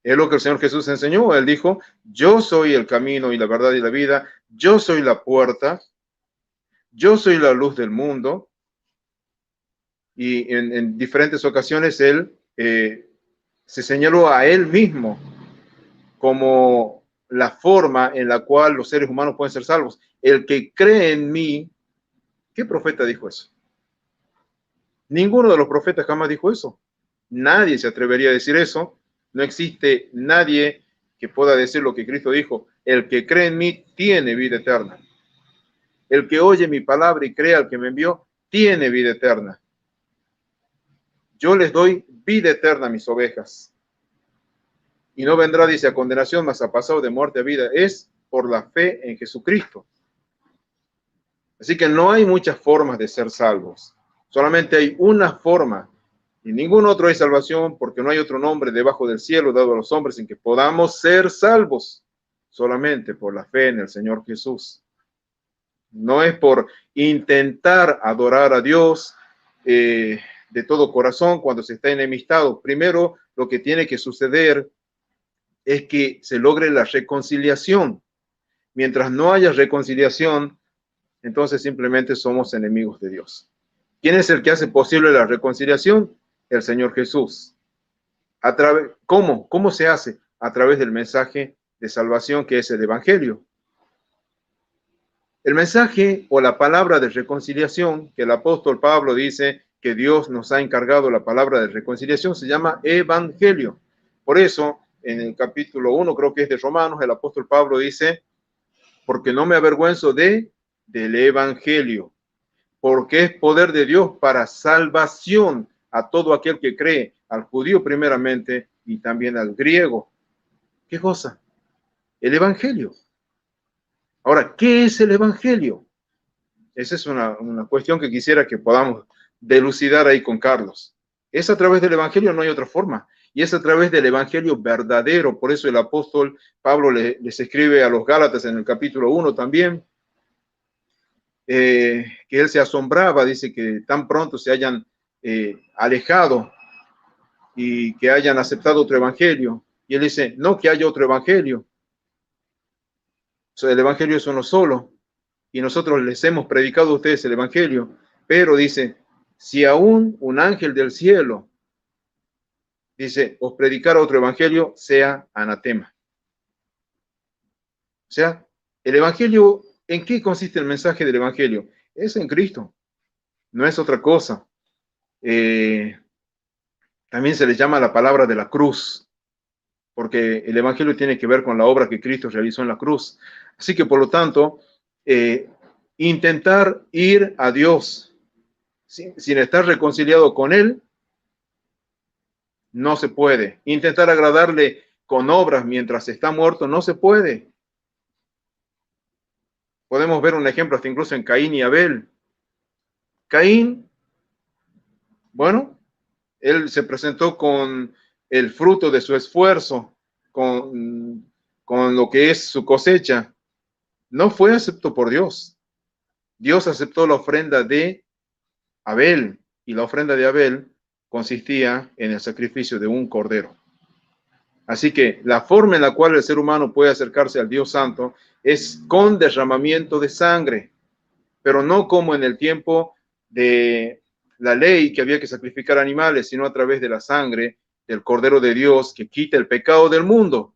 Es lo que el Señor Jesús enseñó. Él dijo, yo soy el camino y la verdad y la vida, yo soy la puerta, yo soy la luz del mundo. Y en diferentes ocasiones Él se señaló a Él mismo como la forma en la cual los seres humanos pueden ser salvos. El que cree en mí, ¿qué profeta dijo eso? Ninguno de los profetas jamás dijo eso. Nadie se atrevería a decir eso. No existe nadie que pueda decir lo que Cristo dijo. El que cree en mí tiene vida eterna. El que oye mi palabra y cree al que me envió, tiene vida eterna. Yo les doy vida eterna a mis ovejas. Y no vendrá, dice, a condenación, mas ha pasado de muerte a vida. Es por la fe en Jesucristo. Así que no hay muchas formas de ser salvos. Solamente hay una forma. Y ningún otro hay salvación, porque no hay otro nombre debajo del cielo dado a los hombres en que podamos ser salvos. Solamente por la fe en el Señor Jesús. No es por intentar adorar a Dios de todo corazón cuando se está enemistado. Primero, lo que tiene que suceder es que se logre la reconciliación. Mientras no haya reconciliación, entonces simplemente somos enemigos de Dios. ¿Quién es el que hace posible la reconciliación? El Señor Jesús. ¿Cómo se hace? A través del mensaje de salvación que es el Evangelio. El mensaje o la palabra de reconciliación que el apóstol Pablo dice que Dios nos ha encargado, la palabra de reconciliación se llama Evangelio. Por eso, en el capítulo 1, creo que es de Romanos, el apóstol Pablo dice, porque no me avergüenzo del Evangelio, porque es poder de Dios para salvación a todo aquel que cree, al judío primeramente y también al griego. ¿Qué cosa? El Evangelio. Ahora, ¿qué es el Evangelio? Esa es una cuestión que quisiera que podamos delucidar ahí con Carlos. Es a través del Evangelio, no hay otra forma. Y es a través del Evangelio verdadero. Por eso el apóstol Pablo les escribe a los Gálatas en el capítulo 1 también, que él se asombraba, dice que tan pronto se hayan alejado y que hayan aceptado otro Evangelio. Y él dice, no que haya otro Evangelio. El Evangelio es uno solo. Y nosotros les hemos predicado a ustedes el Evangelio. Pero dice, si aún un ángel del cielo dice, os predicar otro evangelio, sea anatema. O sea, el evangelio, ¿en qué consiste el mensaje del evangelio? Es en Cristo, no es otra cosa. También se le llama la palabra de la cruz, porque el evangelio tiene que ver con la obra que Cristo realizó en la cruz. Así que, por lo tanto, intentar ir a Dios sin estar reconciliado con Él, no se puede. Intentar agradarle con obras mientras está muerto, no se puede. Podemos ver un ejemplo hasta incluso en Caín y Abel. Caín, bueno, él se presentó con el fruto de su esfuerzo, con lo que es su cosecha. No fue aceptado por Dios. Dios aceptó la ofrenda de Abel, y la ofrenda de Abel consistía en el sacrificio de un cordero. Así que la forma en la cual el ser humano puede acercarse al Dios Santo es con derramamiento de sangre, pero no como en el tiempo de la ley, que había que sacrificar animales, sino a través de la sangre del Cordero de Dios que quita el pecado del mundo.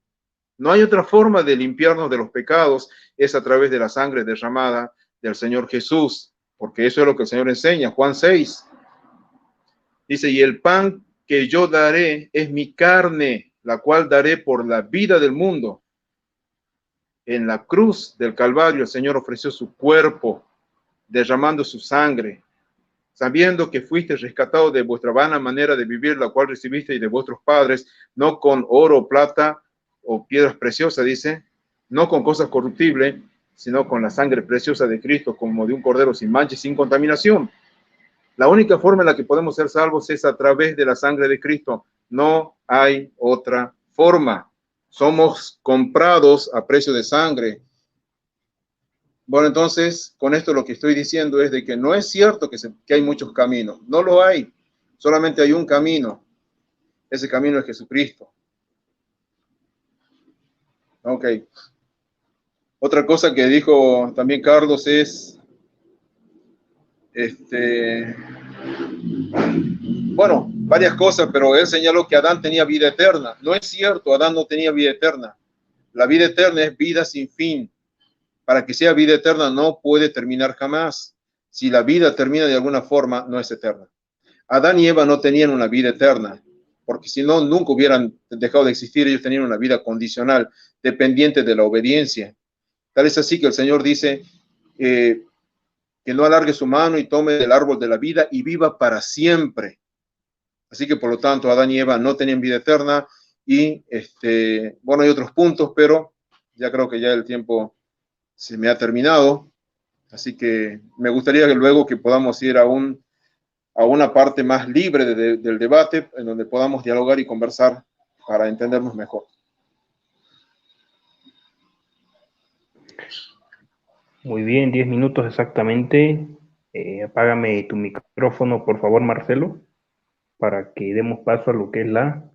No hay otra forma de limpiarnos de los pecados, es a través de la sangre derramada del Señor Jesús, porque eso es lo que el Señor enseña. Juan 6 dice, y el pan que yo daré es mi carne, la cual daré por la vida del mundo. En la cruz del Calvario el Señor ofreció su cuerpo, derramando su sangre, sabiendo que fuiste rescatado de vuestra vana manera de vivir, la cual recibisteis de vuestros padres, no con oro, plata o piedras preciosas, dice, no con cosas corruptibles, sino con la sangre preciosa de Cristo, como de un cordero sin mancha y sin contaminación. La única forma en la que podemos ser salvos es a través de la sangre de Cristo. No hay otra forma. Somos comprados a precio de sangre. Bueno, entonces, con esto lo que estoy diciendo es de que no es cierto que hay muchos caminos. No lo hay. Solamente hay un camino. Ese camino es Jesucristo. Ok. Otra cosa que dijo también Carlos es, bueno, varias cosas, pero él señaló que Adán tenía vida eterna. No es cierto, Adán no tenía vida eterna. La vida eterna es vida sin fin. Para que sea vida eterna no puede terminar jamás. Si la vida termina de alguna forma, no es eterna. Adán y Eva no tenían una vida eterna, porque si no, nunca hubieran dejado de existir. Ellos tenían una vida condicional, dependiente de la obediencia. Tal es así que el Señor dice que no alargue su mano y tome del árbol de la vida y viva para siempre. Así que, por lo tanto, Adán y Eva no tenían vida eterna. Y, bueno, hay otros puntos, pero ya creo que ya el tiempo se me ha terminado. Así que me gustaría que luego que podamos ir a una parte más libre del debate, en donde podamos dialogar y conversar para entendernos mejor. Muy bien, 10 minutos exactamente. Apágame tu micrófono, por favor, Marcelo, para que demos paso a lo que es la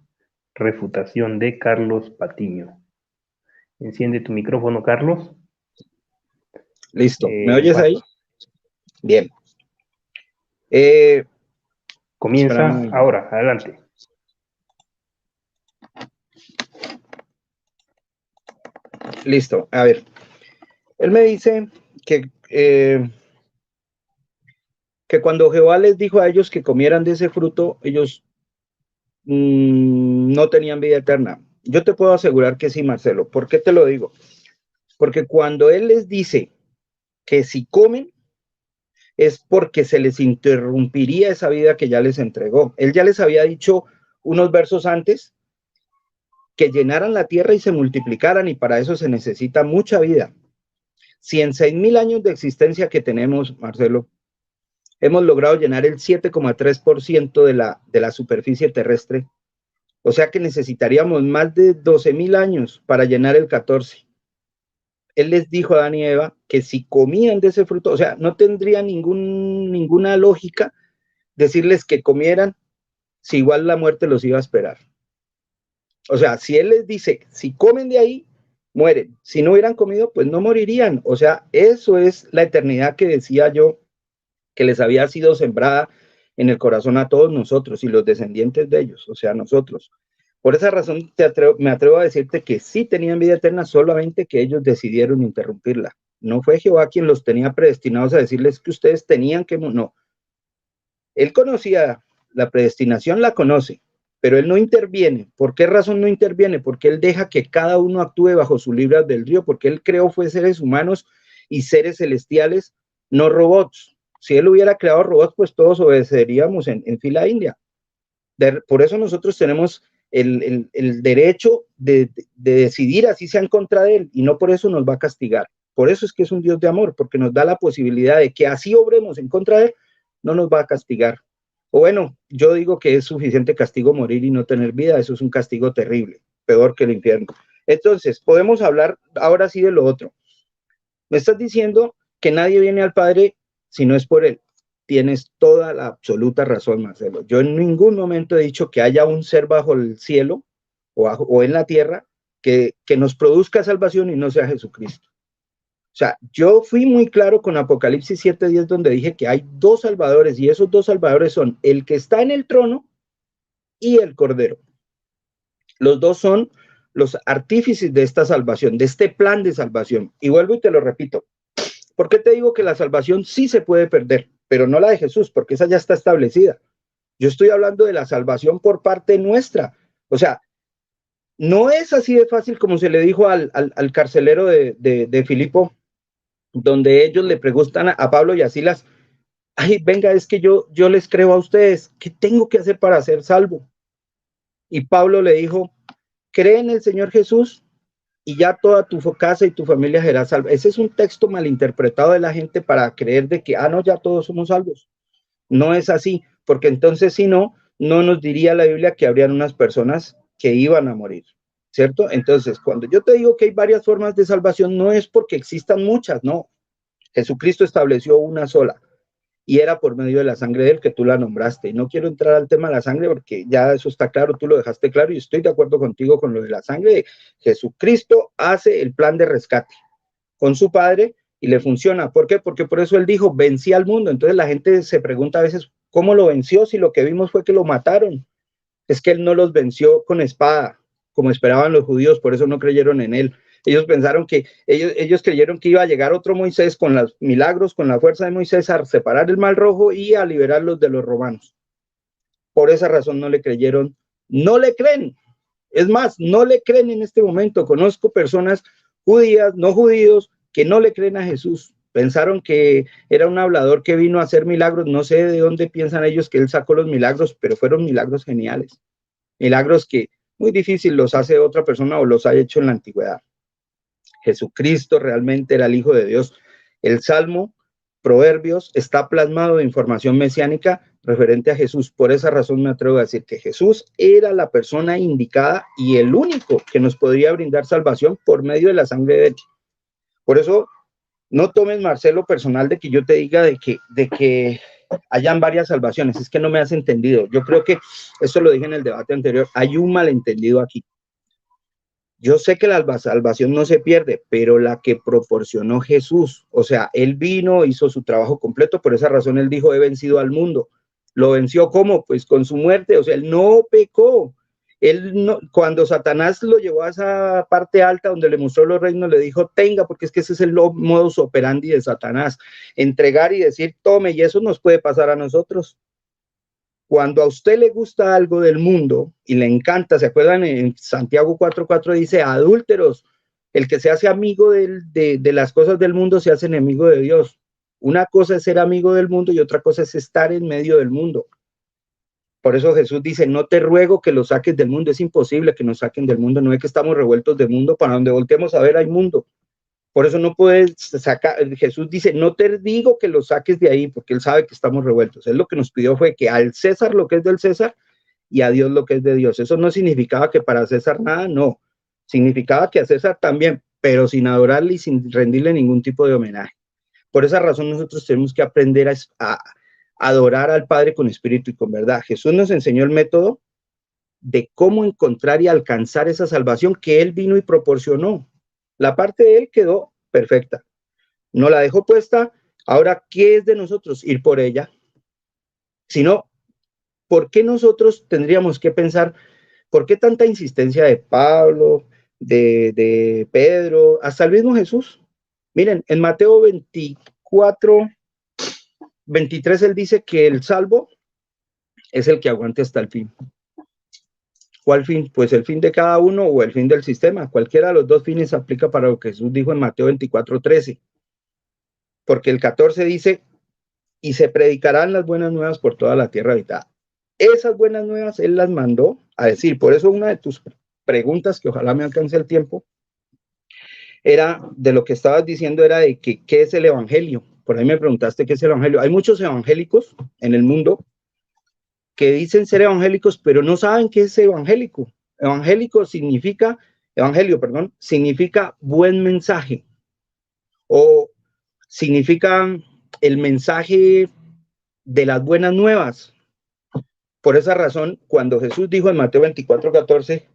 refutación de Carlos Patiño. Enciende tu micrófono, Carlos. Listo. ¿Me oyes ahí? Bien. Comienza ahora, adelante. Listo, a ver. Él me dice que cuando Jehová les dijo a ellos que comieran de ese fruto, ellos no tenían vida eterna. Yo te puedo asegurar que sí, Marcelo. ¿Por qué te lo digo? Porque cuando él les dice que si comen, es porque se les interrumpiría esa vida que ya les entregó. Él ya les había dicho unos versos antes que llenaran la tierra y se multiplicaran, y para eso se necesita mucha vida. Si en 6.000 años de existencia que tenemos, Marcelo, hemos logrado llenar el 7,3% de la superficie terrestre, o sea que necesitaríamos más de 12.000 años para llenar el 14%. Él les dijo a Adán y Eva que si comían de ese fruto, o sea, no tendría ninguna lógica decirles que comieran si igual la muerte los iba a esperar. O sea, si él les dice, si comen de ahí, mueren. Si no hubieran comido, pues no morirían. O sea, eso es la eternidad que decía yo, que les había sido sembrada en el corazón a todos nosotros y los descendientes de ellos, o sea, nosotros. Por esa razón me atrevo a decirte que sí tenían vida eterna, solamente que ellos decidieron interrumpirla. No fue Jehová quien los tenía predestinados a decirles que ustedes tenían que... No. Él conocía la predestinación, la conoce, pero él no interviene. ¿Por qué razón no interviene? Porque él deja que cada uno actúe bajo su libre albedrío, porque él creó fue seres humanos y seres celestiales, no robots. Si él hubiera creado robots, pues todos obedeceríamos en fila india. Por eso nosotros tenemos el derecho de decidir, así sea en contra de él, y no por eso nos va a castigar. Por eso es que es un Dios de amor, porque nos da la posibilidad de que así obremos en contra de él, no nos va a castigar. O bueno, yo digo que es suficiente castigo morir y no tener vida, eso es un castigo terrible, peor que el infierno. Entonces, podemos hablar ahora sí de lo otro. Me estás diciendo que nadie viene al Padre si no es por él. Tienes toda la absoluta razón, Marcelo. Yo en ningún momento he dicho que haya un ser bajo el cielo o en la tierra que nos produzca salvación y no sea Jesucristo. O sea, yo fui muy claro con Apocalipsis 7:10, donde dije que hay dos salvadores, y esos dos salvadores son el que está en el trono y el Cordero. Los dos son los artífices de esta salvación, de este plan de salvación. Y vuelvo y te lo repito. ¿Por qué te digo que la salvación sí se puede perder, pero no la de Jesús? Porque esa ya está establecida. Yo estoy hablando de la salvación por parte nuestra. O sea, no es así de fácil como se le dijo al carcelero de Filipo, donde ellos le preguntan a Pablo y a Silas, ay, venga, es que yo les creo a ustedes, ¿qué tengo que hacer para ser salvo? Y Pablo le dijo, cree en el Señor Jesús y ya toda tu casa y tu familia será salva. Ese es un texto malinterpretado de la gente para creer de que, no, ya todos somos salvos. No es así, porque entonces si no, no nos diría la Biblia que habrían unas personas que iban a morir, ¿cierto? Entonces, cuando yo te digo que hay varias formas de salvación, no es porque existan muchas, no. Jesucristo estableció una sola y era por medio de la sangre de él que tú la nombraste. Y no quiero entrar al tema de la sangre porque ya eso está claro, tú lo dejaste claro y estoy de acuerdo contigo con lo de la sangre. Jesucristo hace el plan de rescate con su Padre y le funciona. ¿Por qué? Porque por eso él dijo, vencí al mundo. Entonces la gente se pregunta a veces, ¿cómo lo venció si lo que vimos fue que lo mataron? Es que él no los venció con espada, como esperaban los judíos, por eso no creyeron en él. Ellos pensaron que, ellos creyeron que iba a llegar otro Moisés con los milagros, con la fuerza de Moisés, a separar el mar rojo y a liberarlos de los romanos. Por esa razón no le creyeron, no le creen. Es más, no le creen en este momento. Conozco personas judías, no judíos, que no le creen a Jesús. Pensaron que era un hablador que vino a hacer milagros. No sé de dónde piensan ellos que él sacó los milagros, pero fueron milagros geniales. Milagros que muy difícil los hace otra persona o los ha hecho en la antigüedad. Jesucristo realmente era el Hijo de Dios. El Salmo, Proverbios, está plasmado de información mesiánica referente a Jesús. Por esa razón me atrevo a decir que Jesús era la persona indicada y el único que nos podría brindar salvación por medio de la sangre de él. Por eso, no tomes, Marcelo, personal de que yo te diga de que hayan varias salvaciones. Es que no me has entendido. Yo creo que, esto lo dije en el debate anterior, hay un malentendido aquí. Yo sé que la salvación no se pierde, pero la que proporcionó Jesús, o sea, él vino, hizo su trabajo completo, por esa razón él dijo, he vencido al mundo. ¿Lo venció cómo? Pues con su muerte, o sea, él no pecó. Él no, cuando Satanás lo llevó a esa parte alta donde le mostró los reinos, le dijo, tenga, porque es que ese es el modus operandi de Satanás, entregar y decir, tome, y eso nos puede pasar a nosotros. Cuando a usted le gusta algo del mundo y le encanta, ¿se acuerdan? En Santiago 4:4 dice, adúlteros, el que se hace amigo de las cosas del mundo se hace enemigo de Dios. Una cosa es ser amigo del mundo y otra cosa es estar en medio del mundo. Por eso Jesús dice, no te ruego que los saques del mundo, es imposible que nos saquen del mundo, no es que estamos revueltos del mundo, para donde volteemos a ver hay mundo. Por eso no puedes sacar, Jesús dice, no te digo que lo saques de ahí, porque él sabe que estamos revueltos. Él lo que nos pidió fue que al César lo que es del César y a Dios lo que es de Dios. Eso no significaba que para César nada, no. Significaba que a César también, pero sin adorarle y sin rendirle ningún tipo de homenaje. Por esa razón nosotros tenemos que aprender a adorar al Padre con espíritu y con verdad. Jesús nos enseñó el método de cómo encontrar y alcanzar esa salvación que él vino y proporcionó. La parte de él quedó perfecta. No la dejó puesta. Ahora, ¿qué es de nosotros? Ir por ella. sino ¿por qué nosotros tendríamos que pensar, por qué tanta insistencia de Pablo, de Pedro, hasta el mismo Jesús? Miren, en Mateo 24, 23, él dice que el salvo es el que aguante hasta el fin. ¿Cuál fin? Pues el fin de cada uno o el fin del sistema. Cualquiera de los dos fines aplica para lo que Jesús dijo en Mateo 24, 13. Porque el 14 dice, y se predicarán las buenas nuevas por toda la tierra habitada. Esas buenas nuevas él las mandó a decir. Por eso una de tus preguntas, que ojalá me alcance el tiempo, era de lo que estabas diciendo, era de que qué es el evangelio. Por ahí me preguntaste qué es el evangelio. Hay muchos evangélicos en el mundo que dicen ser evangélicos, pero no saben qué es evangélico. Evangelio, perdón, significa buen mensaje, o significa el mensaje de las buenas nuevas. Por esa razón, cuando Jesús dijo en Mateo 24, 14,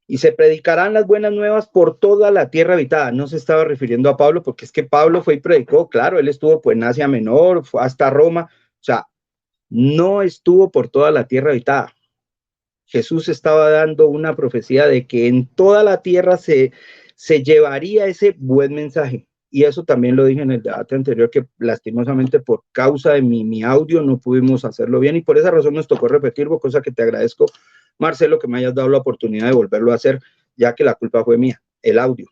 y se predicarán las buenas nuevas por toda la tierra habitada, no se estaba refiriendo a Pablo, porque es que Pablo fue y predicó, claro, él estuvo pues en Asia Menor, fue hasta Roma, o sea, no estuvo por toda la tierra habitada. Jesús estaba dando una profecía de que en toda la tierra se llevaría ese buen mensaje. Y eso también lo dije en el debate anterior, que lastimosamente por causa de mi audio no pudimos hacerlo bien, y por esa razón nos tocó repetirlo, cosa que te agradezco, Marcelo, que me hayas dado la oportunidad de volverlo a hacer, ya que la culpa fue mía, el audio.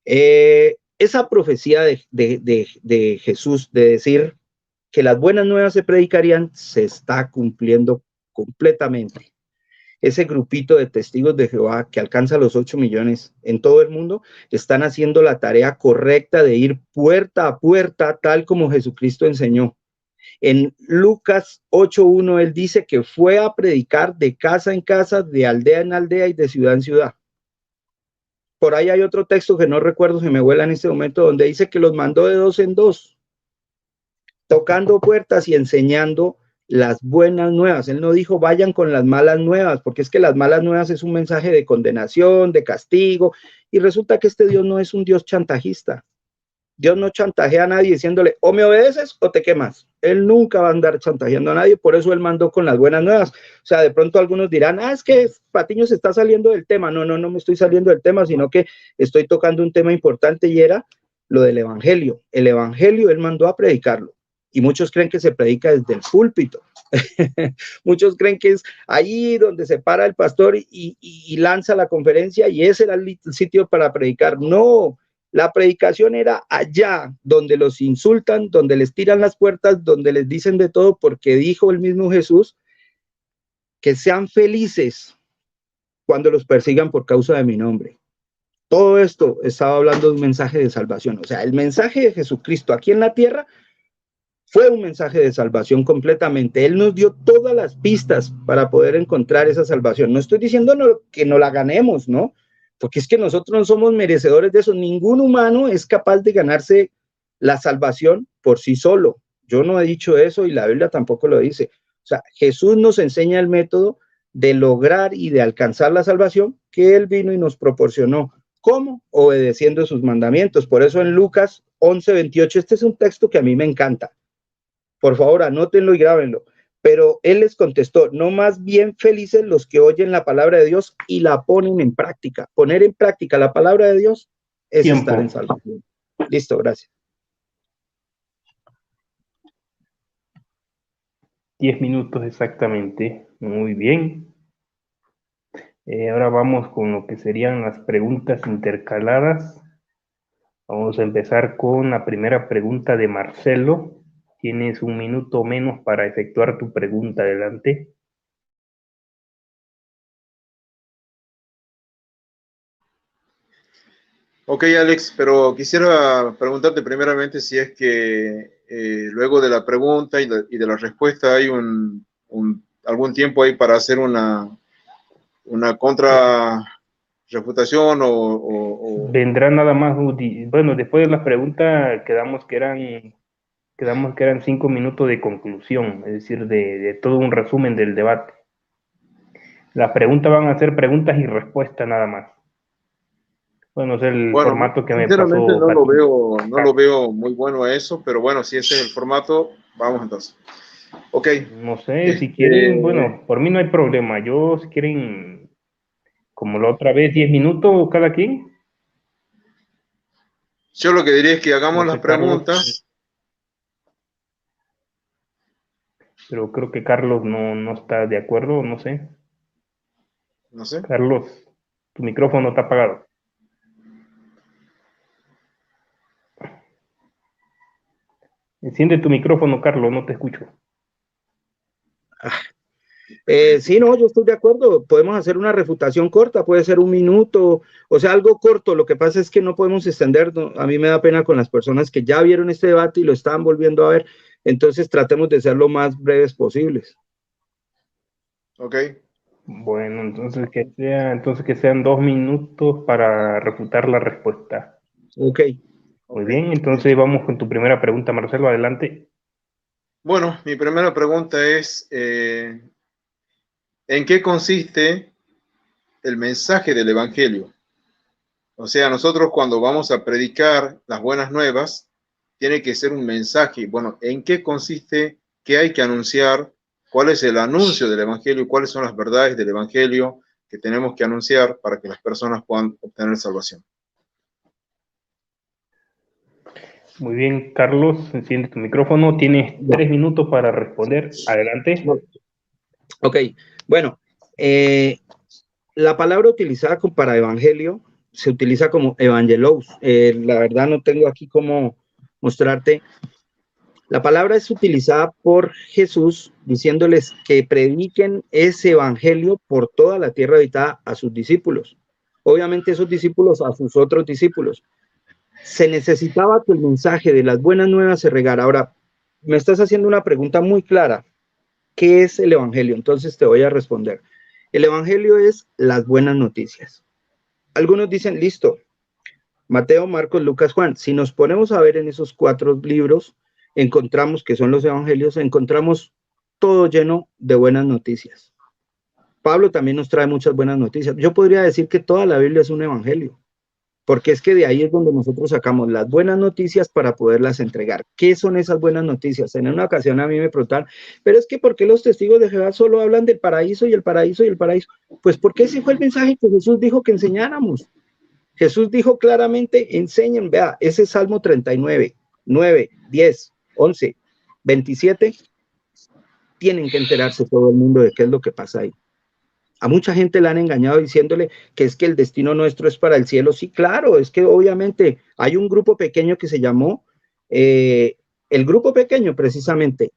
Esa profecía de Jesús de decir que las buenas nuevas se predicarían, se está cumpliendo completamente. Ese grupito de testigos de Jehová que alcanza los 8 millones en todo el mundo, están haciendo la tarea correcta de ir puerta a puerta, tal como Jesucristo enseñó. En Lucas 8:1, él dice que fue a predicar de casa en casa, de aldea en aldea y de ciudad en ciudad. Por ahí hay otro texto que no recuerdo, se me vuela en este momento, donde dice que los mandó de 2 en 2, tocando puertas y enseñando las buenas nuevas. Él no dijo vayan con las malas nuevas, porque es que las malas nuevas es un mensaje de condenación, de castigo, y resulta que este Dios no es un Dios chantajista. Dios no chantajea a nadie diciéndole o me obedeces o te quemas. Él nunca va a andar chantajeando a nadie, por eso él mandó con las buenas nuevas. O sea, de pronto algunos dirán, es que Patiño se está saliendo del tema. No me estoy saliendo del tema, sino que estoy tocando un tema importante, y era lo del evangelio. El evangelio él mandó a predicarlo. Y muchos creen que se predica desde el púlpito. Muchos creen que es ahí donde se para el pastor y lanza la conferencia y ese era el sitio para predicar. No, la predicación era allá donde los insultan, donde les tiran las puertas, donde les dicen de todo, porque dijo el mismo Jesús que sean felices cuando los persigan por causa de mi nombre. Todo esto estaba hablando de un mensaje de salvación. O sea, el mensaje de Jesucristo aquí en la tierra fue un mensaje de salvación completamente. Él nos dio todas las pistas para poder encontrar esa salvación. No estoy diciendo que no la ganemos, ¿no? Porque es que nosotros no somos merecedores de eso. Ningún humano es capaz de ganarse la salvación por sí solo. Yo no he dicho eso y la Biblia tampoco lo dice. O sea, Jesús nos enseña el método de lograr y de alcanzar la salvación que Él vino y nos proporcionó. ¿Cómo? Obedeciendo sus mandamientos. Por eso en Lucas 11:28, este es un texto que a mí me encanta. Por favor, anótenlo y grábenlo. Pero él les contestó, no más bien felices los que oyen la palabra de Dios y la ponen en práctica. Poner en práctica la palabra de Dios es estar en salvación. Listo, gracias. 10 minutos exactamente. Muy bien. Ahora vamos con lo que serían las preguntas intercaladas. Vamos a empezar con la primera pregunta de Marcelo. Tienes 1 minuto menos para efectuar tu pregunta. Adelante. Ok, Alex, pero quisiera preguntarte primeramente si es que luego de la pregunta y de la respuesta hay algún tiempo ahí para hacer una contrarrefutación o... Vendrá nada más, bueno, después de las preguntas quedamos que eran 5 minutos de conclusión, es decir, de todo un resumen del debate. Las preguntas van a ser preguntas y respuestas nada más. Bueno, es el formato que me pasó. Sinceramente no lo veo muy bueno eso, pero bueno, si ese es el formato, vamos entonces. Ok. No sé, si quieren, bueno, por mí no hay problema. Yo, si quieren, como la otra vez, 10 minutos cada quien. Yo lo que diría es que hagamos No las sé, Carlos, preguntas. pero creo que Carlos no está de acuerdo, no sé. No sé. Carlos, tu micrófono está apagado. Enciende tu micrófono, Carlos, no te escucho. Sí, no, yo estoy de acuerdo. Podemos hacer una refutación corta, puede ser 1 minuto, o sea, algo corto. Lo que pasa es que no podemos extender. A mí me da pena con las personas que ya vieron este debate y lo están volviendo a ver. Entonces, tratemos de ser lo más breves posibles. Ok. Bueno, entonces que sean 2 minutos para refutar la respuesta. Ok. Muy bien, entonces vamos con tu primera pregunta, Marcelo, adelante. Bueno, mi primera pregunta es, ¿en qué consiste el mensaje del Evangelio? O sea, nosotros cuando vamos a predicar las buenas nuevas, tiene que ser un mensaje. Bueno, ¿en qué consiste? ¿Qué hay que anunciar? ¿Cuál es el anuncio del Evangelio? ¿Cuáles son las verdades del Evangelio que tenemos que anunciar para que las personas puedan obtener salvación? Muy bien, Carlos, enciende tu micrófono. Tienes 3 minutos para responder. Adelante. Ok, bueno, la palabra utilizada para evangelio se utiliza como evangelos. La verdad no tengo aquí cómo mostrarte. La palabra es utilizada por Jesús diciéndoles que prediquen ese evangelio por toda la tierra habitada a sus discípulos. Obviamente esos discípulos a sus otros discípulos. Se necesitaba que el mensaje de las buenas nuevas se regara. Ahora, me estás haciendo una pregunta muy clara. ¿Qué es el evangelio? Entonces te voy a responder. El evangelio es las buenas noticias. Algunos dicen, listo, Mateo, Marcos, Lucas, Juan. Si nos ponemos a ver en esos 4 libros, encontramos que son los evangelios, encontramos todo lleno de buenas noticias. Pablo también nos trae muchas buenas noticias. Yo podría decir que toda la Biblia es un evangelio, porque es que de ahí es donde nosotros sacamos las buenas noticias para poderlas entregar. ¿Qué son esas buenas noticias? En una ocasión a mí me preguntaron, pero es que ¿por qué los testigos de Jehová solo hablan del paraíso y el paraíso y el paraíso? Pues porque ese fue el mensaje que Jesús dijo que enseñáramos. Jesús dijo claramente, enseñen, vea, ese Salmo 39, 9, 10, 11, 27, tienen que enterarse todo el mundo de qué es lo que pasa ahí. A mucha gente le han engañado diciéndole que es que el destino nuestro es para el cielo. Sí, claro, es que obviamente hay un grupo pequeño que se llamó, el grupo pequeño precisamente,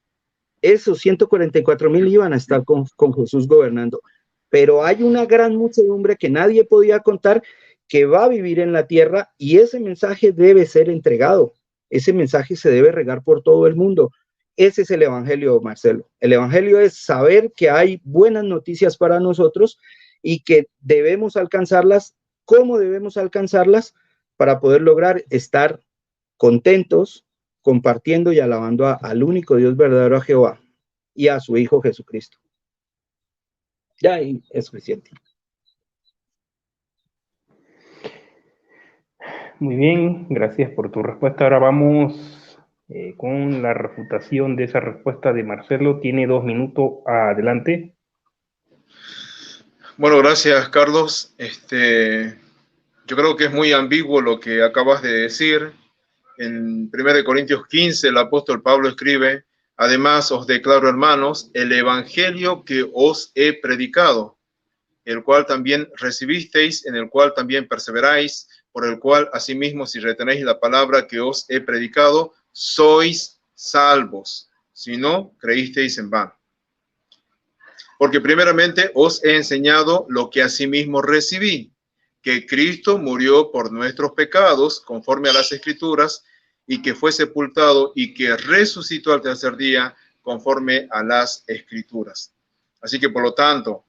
esos 144,000 iban a estar con Jesús gobernando, pero hay una gran muchedumbre que nadie podía contar que va a vivir en la tierra y ese mensaje debe ser entregado, ese mensaje se debe regar por todo el mundo. Ese es el evangelio, Marcelo. El evangelio es saber que hay buenas noticias para nosotros y que debemos alcanzarlas. ¿Cómo debemos alcanzarlas? Para poder lograr estar contentos, compartiendo y alabando al único Dios verdadero, a Jehová, y a su Hijo Jesucristo. Ya ahí es suficiente. Muy bien, gracias por tu respuesta. Ahora vamos con la refutación de esa respuesta de Marcelo. Tiene 2 minutos. Adelante. Bueno, gracias, Carlos. Yo creo que es muy ambiguo lo que acabas de decir. En 1 Corintios 15, el apóstol Pablo escribe, además os declaro, hermanos, el evangelio que os he predicado, el cual también recibisteis, en el cual también perseveráis, por el cual asimismo si retenéis la palabra que os he predicado, sois salvos, si no creísteis en vano. Porque primeramente os he enseñado lo que asimismo recibí, que Cristo murió por nuestros pecados, conforme a las Escrituras, y que fue sepultado y que resucitó al tercer día, conforme a las Escrituras. Así que, por lo tanto,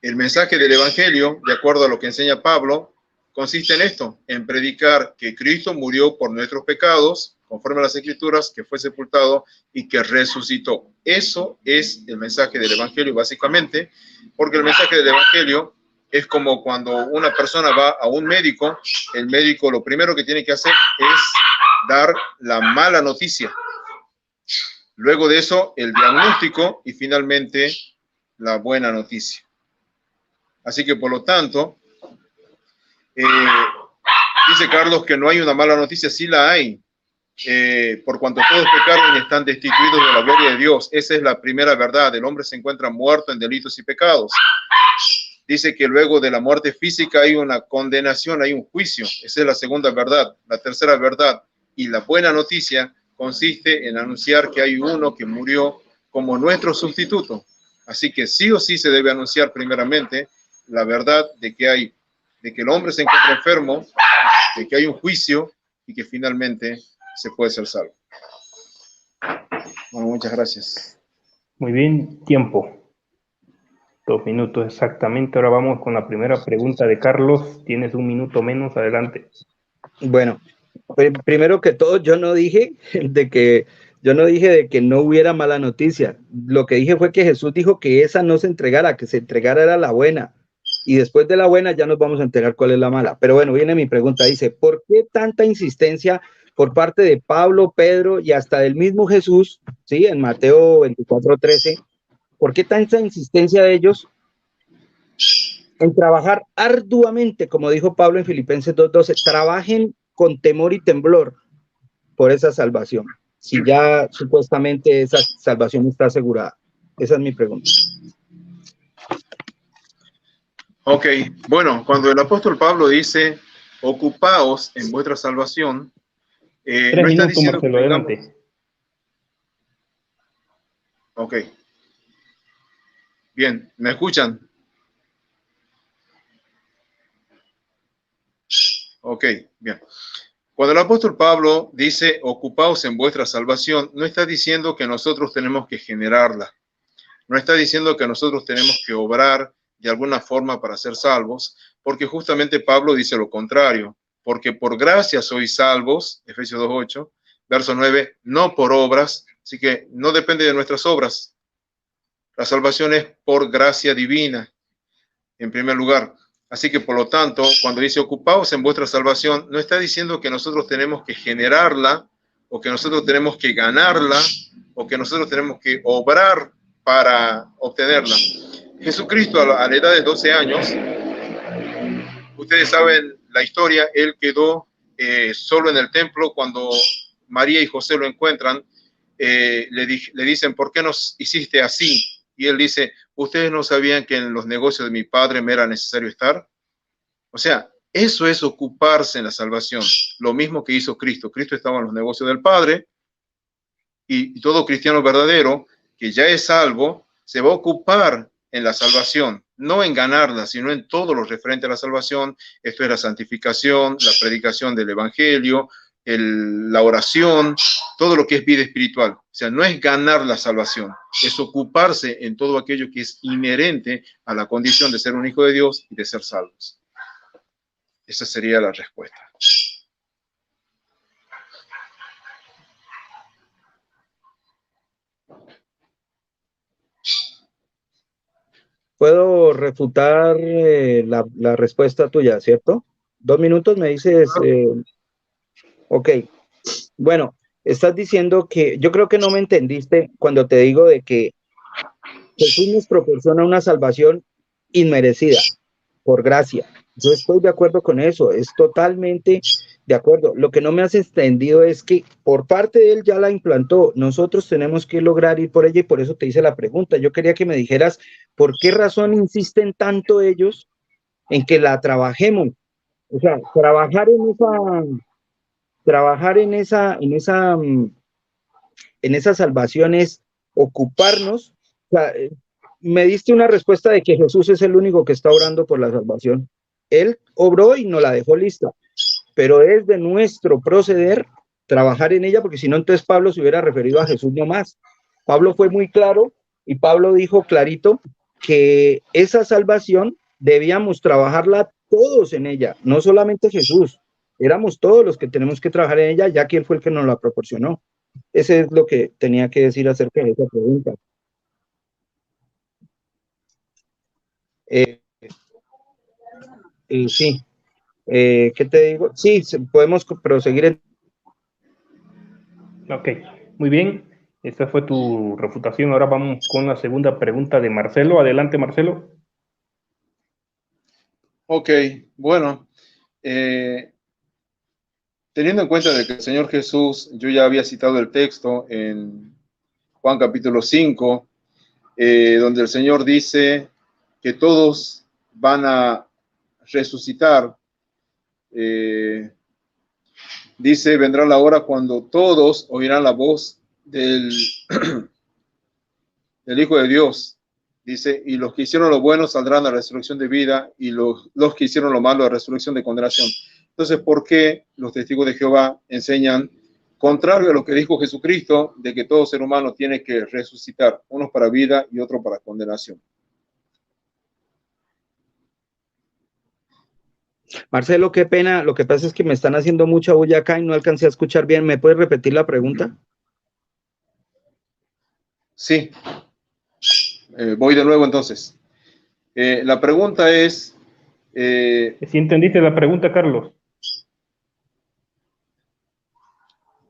el mensaje del Evangelio, de acuerdo a lo que enseña Pablo, consiste en esto, en predicar que Cristo murió por nuestros pecados, conforme a las Escrituras, que fue sepultado y que resucitó. Eso es el mensaje del Evangelio, básicamente, porque el mensaje del Evangelio es como cuando una persona va a un médico, el médico lo primero que tiene que hacer es dar la mala noticia. Luego de eso, el diagnóstico y finalmente la buena noticia. Así que, por lo tanto, dice Carlos que no hay una mala noticia, sí la hay. Por cuanto todos pecaron y están destituidos de la gloria de Dios. Esa es la primera verdad. El hombre se encuentra muerto en delitos y pecados. Dice que luego de la muerte física hay una condenación, hay un juicio. Esa es la segunda verdad. La tercera verdad y la buena noticia consiste en anunciar que hay uno que murió como nuestro sustituto. Así que sí o sí se debe anunciar primeramente la verdad de que el hombre se encuentra enfermo, de que hay un juicio y que finalmente se puede ser salvo. Bueno, muchas gracias. Muy bien, tiempo. 2 minutos exactamente. Ahora vamos con la primera pregunta de Carlos. Tienes 1 minuto menos, adelante. Bueno, primero que todo, yo no dije de que no hubiera mala noticia. Lo que dije fue que Jesús dijo que esa no se entregara, que se entregara era la buena. Y después de la buena ya nos vamos a enterar cuál es la mala. Pero bueno, viene mi pregunta. Dice, ¿por qué tanta insistencia por parte de Pablo, Pedro y hasta del mismo Jesús, ¿sí? En Mateo 24:13, ¿por qué tanta insistencia de ellos en trabajar arduamente, como dijo Pablo en Filipenses 2:12, trabajen con temor y temblor por esa salvación, si ya supuestamente esa salvación está asegurada? Esa es mi pregunta. Ok, bueno, cuando el apóstol Pablo dice, ocupaos en vuestra salvación, 3 no está minutos, diciendo Marcelo, que digamos, adelante. ok, bien, ¿me escuchan? Ok, bien. Cuando el apóstol Pablo dice, ocupaos en vuestra salvación, no está diciendo que nosotros tenemos que generarla. No está diciendo que nosotros tenemos que obrar de alguna forma para ser salvos, porque justamente Pablo dice lo contrario, porque por gracia sois salvos, Efesios 2:8, verso 9, no por obras, así que no depende de nuestras obras. La salvación es por gracia divina, en primer lugar. Así que, por lo tanto, cuando dice ocupaos en vuestra salvación, no está diciendo que nosotros tenemos que generarla, o que nosotros tenemos que ganarla, o que nosotros tenemos que obrar para obtenerla. Jesucristo, a la edad de 12 años, ustedes saben la historia, él quedó solo en el templo cuando María y José lo encuentran. Le dicen, ¿por qué nos hiciste así? Y él dice, ¿ustedes no sabían que en los negocios de mi padre me era necesario estar? O sea, eso es ocuparse en la salvación. Lo mismo que hizo Cristo. Cristo estaba en los negocios del Padre, y todo cristiano verdadero que ya es salvo se va a ocupar en la salvación, no en ganarla, sino en todo lo referente a la salvación. Esto es la santificación, la predicación del evangelio, la oración, todo lo que es vida espiritual. O sea, no es ganar la salvación, es ocuparse en todo aquello que es inherente a la condición de ser un hijo de Dios y de ser salvos. Esa sería la respuesta. Puedo refutar la respuesta tuya, ¿cierto? 2 minutos me dices. Ok, bueno, estás diciendo que yo creo que no me entendiste cuando te digo de que Jesús nos proporciona una salvación inmerecida, por gracia. Yo estoy de acuerdo con eso, es totalmente de acuerdo. Lo que no me has entendido es que por parte de él ya la implantó. Nosotros tenemos que lograr ir por ella y por eso te hice la pregunta. Yo quería que me dijeras por qué razón insisten tanto ellos en que la trabajemos. O sea, trabajar en esa salvación es ocuparnos. O sea, me diste una respuesta de que Jesús es el único que está orando por la salvación. Él obró y nos la dejó lista, pero es de nuestro proceder trabajar en ella, porque si no, entonces Pablo se hubiera referido a Jesús no más. Pablo fue muy claro y Pablo dijo clarito que esa salvación debíamos trabajarla todos en ella, no solamente Jesús, éramos todos los que tenemos que trabajar en ella, ya que él fue el que nos la proporcionó. Ese es lo que tenía que decir acerca de esa pregunta. Sí, ¿qué te digo? Sí, podemos proseguir. Ok, muy bien. Esa fue tu refutación. Ahora vamos con la segunda pregunta de Marcelo. Adelante, Marcelo. Ok, bueno, teniendo en cuenta de que el Señor Jesús, yo ya había citado el texto en Juan capítulo 5, donde el Señor dice que todos van a resucitar. Dice, vendrá la hora cuando todos oirán la voz del Hijo de Dios. Dice, y los que hicieron lo bueno saldrán a la resurrección de vida, y los que hicieron lo malo a resurrección de condenación. Entonces, ¿por qué los testigos de Jehová enseñan, contrario a lo que dijo Jesucristo, de que todo ser humano tiene que resucitar, unos para vida y otros para condenación? Marcelo, qué pena, lo que pasa es que me están haciendo mucha bulla acá y no alcancé a escuchar bien. ¿Me puedes repetir la pregunta? Sí. Voy de nuevo entonces. La pregunta es... ¿Sí entendiste la pregunta, Carlos?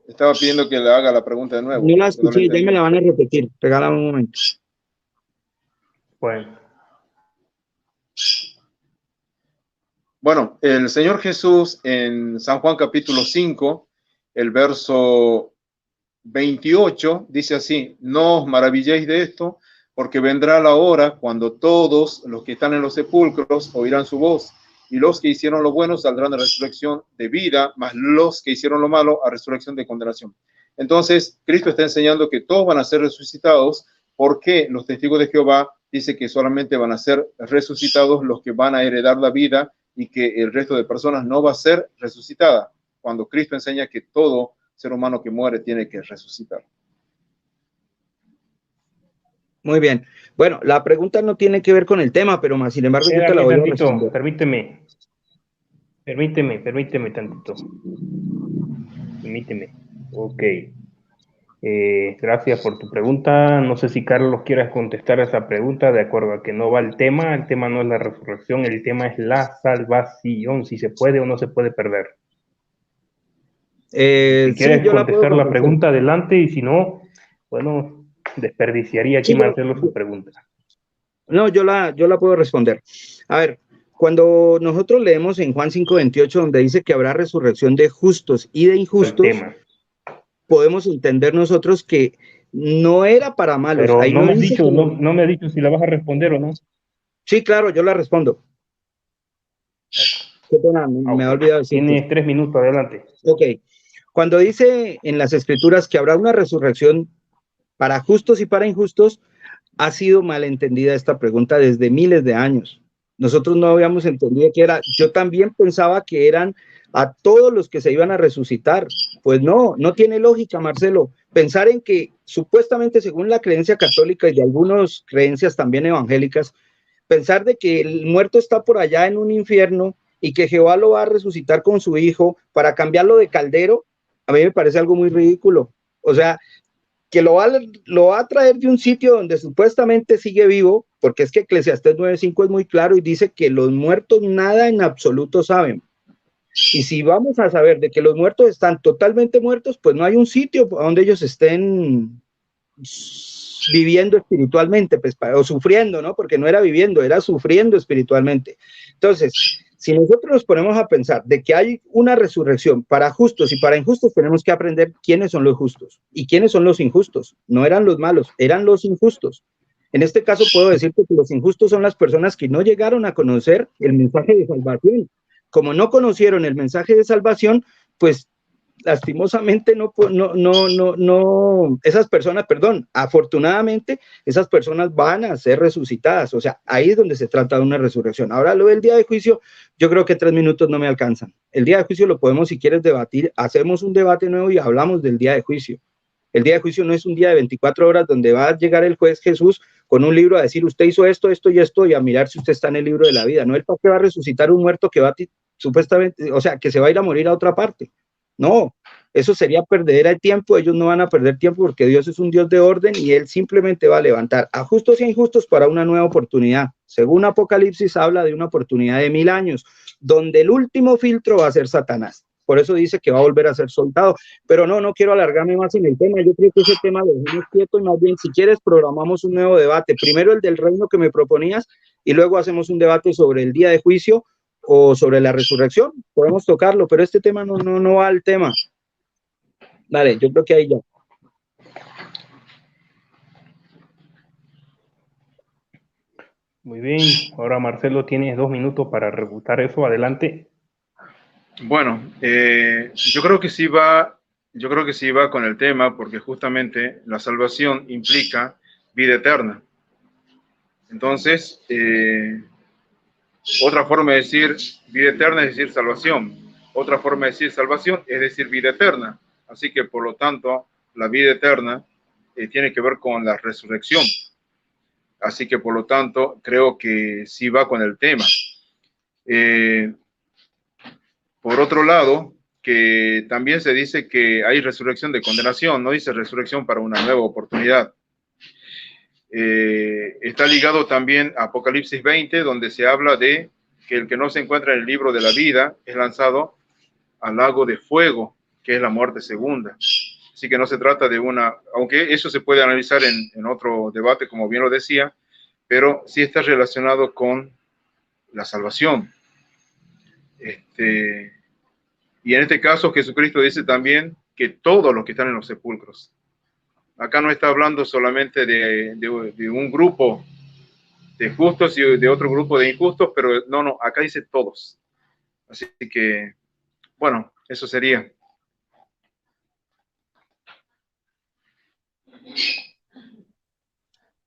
Estaba pidiendo que le haga la pregunta de nuevo. No la escuché, ya me la van a repetir. Regálame un momento. Bueno, el Señor Jesús en San Juan capítulo 5, el verso 28, dice así, no os maravilléis de esto, porque vendrá la hora cuando todos los que están en los sepulcros oirán su voz, y los que hicieron lo bueno saldrán a resurrección de vida, mas los que hicieron lo malo a resurrección de condenación. Entonces, Cristo está enseñando que todos van a ser resucitados, porque los testigos de Jehová dicen que solamente van a ser resucitados los que van a heredar la vida y que el resto de personas no va a ser resucitada, cuando Cristo enseña que todo ser humano que muere tiene que resucitar. Muy bien. Bueno, la pregunta no tiene que ver con el tema, pero más sin embargo yo te la voy a responder. Permíteme tantito. Permíteme. Ok. Gracias por tu pregunta. No sé si Carlos quieras contestar a esa pregunta de acuerdo a que no va el tema. El tema no es la resurrección, el tema es la salvación, si se puede o no se puede perder. Si quieres contestar la pregunta, adelante, y si no, bueno, desperdiciaría aquí Marcelo su pregunta. No, yo la puedo responder. A ver, cuando nosotros leemos en Juan 5:28, donde dice que habrá resurrección de justos y de injustos, podemos entender nosotros que no era para malos. Pero ahí no me has dicho si la vas a responder o no. Sí, claro, yo la respondo. Qué pena, me ha olvidado decir. Tienes 3 minutos, adelante. Ok. Cuando dice en las Escrituras que habrá una resurrección para justos y para injustos, ha sido malentendida esta pregunta desde miles de años. Nosotros no habíamos entendido que era, yo también pensaba que eran a todos los que se iban a resucitar. Pues no tiene lógica, Marcelo. Pensar en que supuestamente según la creencia católica y de algunas creencias también evangélicas, pensar de que el muerto está por allá en un infierno y que Jehová lo va a resucitar con su hijo para cambiarlo de caldero, a mí me parece algo muy ridículo. O sea, que lo va a traer de un sitio donde supuestamente sigue vivo, porque es que Eclesiastés 9:5 es muy claro y dice que los muertos nada en absoluto saben. Y si vamos a saber de que los muertos están totalmente muertos, pues no hay un sitio donde ellos estén viviendo espiritualmente, pues, o sufriendo, ¿no? Porque no era viviendo, era sufriendo espiritualmente. Entonces, si nosotros nos ponemos a pensar de que hay una resurrección para justos y para injustos, tenemos que aprender quiénes son los justos y quiénes son los injustos. No eran los malos, eran los injustos. En este caso puedo decirte que los injustos son las personas que no llegaron a conocer el mensaje de salvación. Como no conocieron el mensaje de salvación, pues lastimosamente esas personas, afortunadamente esas personas van a ser resucitadas. O sea, ahí es donde se trata de una resurrección. Ahora lo del día de juicio, yo creo que 3 minutos no me alcanzan. El día de juicio lo podemos, si quieres, debatir, hacemos un debate nuevo y hablamos del día de juicio. El día de juicio no es un día de 24 horas donde va a llegar el juez Jesús con un libro a decir, usted hizo esto, esto y esto, y a mirar si usted está en el libro de la vida. No, el papá va a resucitar un muerto que va supuestamente, o sea, que se va a ir a morir a otra parte. No, eso sería perder el tiempo. Ellos no van a perder tiempo porque Dios es un Dios de orden y Él simplemente va a levantar a justos y a injustos para una nueva oportunidad. Según Apocalipsis habla de una oportunidad de 1000 años, donde el último filtro va a ser Satanás. Por eso dice que va a volver a ser soltado. Pero no quiero alargarme más en el tema. Yo creo que ese tema lo dejamos quieto y más bien, si quieres, programamos un nuevo debate. Primero el del reino que me proponías y luego hacemos un debate sobre el día de juicio o sobre la resurrección. Podemos tocarlo, pero este tema no va al tema. Dale, yo creo que ahí ya. Muy bien, ahora Marcelo tienes 2 minutos para refutar eso, adelante. Bueno, yo creo que sí va con el tema, porque justamente la salvación implica vida eterna. Entonces, otra forma de decir vida eterna es decir salvación. Otra forma de decir salvación es decir vida eterna. Así que, por lo tanto, la vida eterna tiene que ver con la resurrección. Así que, por lo tanto, creo que sí va con el tema. Por otro lado, que también se dice que hay resurrección de condenación, no dice resurrección para una nueva oportunidad. Está ligado también a Apocalipsis 20, donde se habla de que el que no se encuentra en el libro de la vida es lanzado al lago de fuego, que es la muerte segunda. Así que no se trata de una, aunque eso se puede analizar en otro debate, como bien lo decía, pero sí está relacionado con la salvación. Y en este caso Jesucristo dice también que todos los que están en los sepulcros. Acá no está hablando solamente de un grupo de justos y de otro grupo de injustos, pero no, acá dice todos. Así que, bueno, eso sería.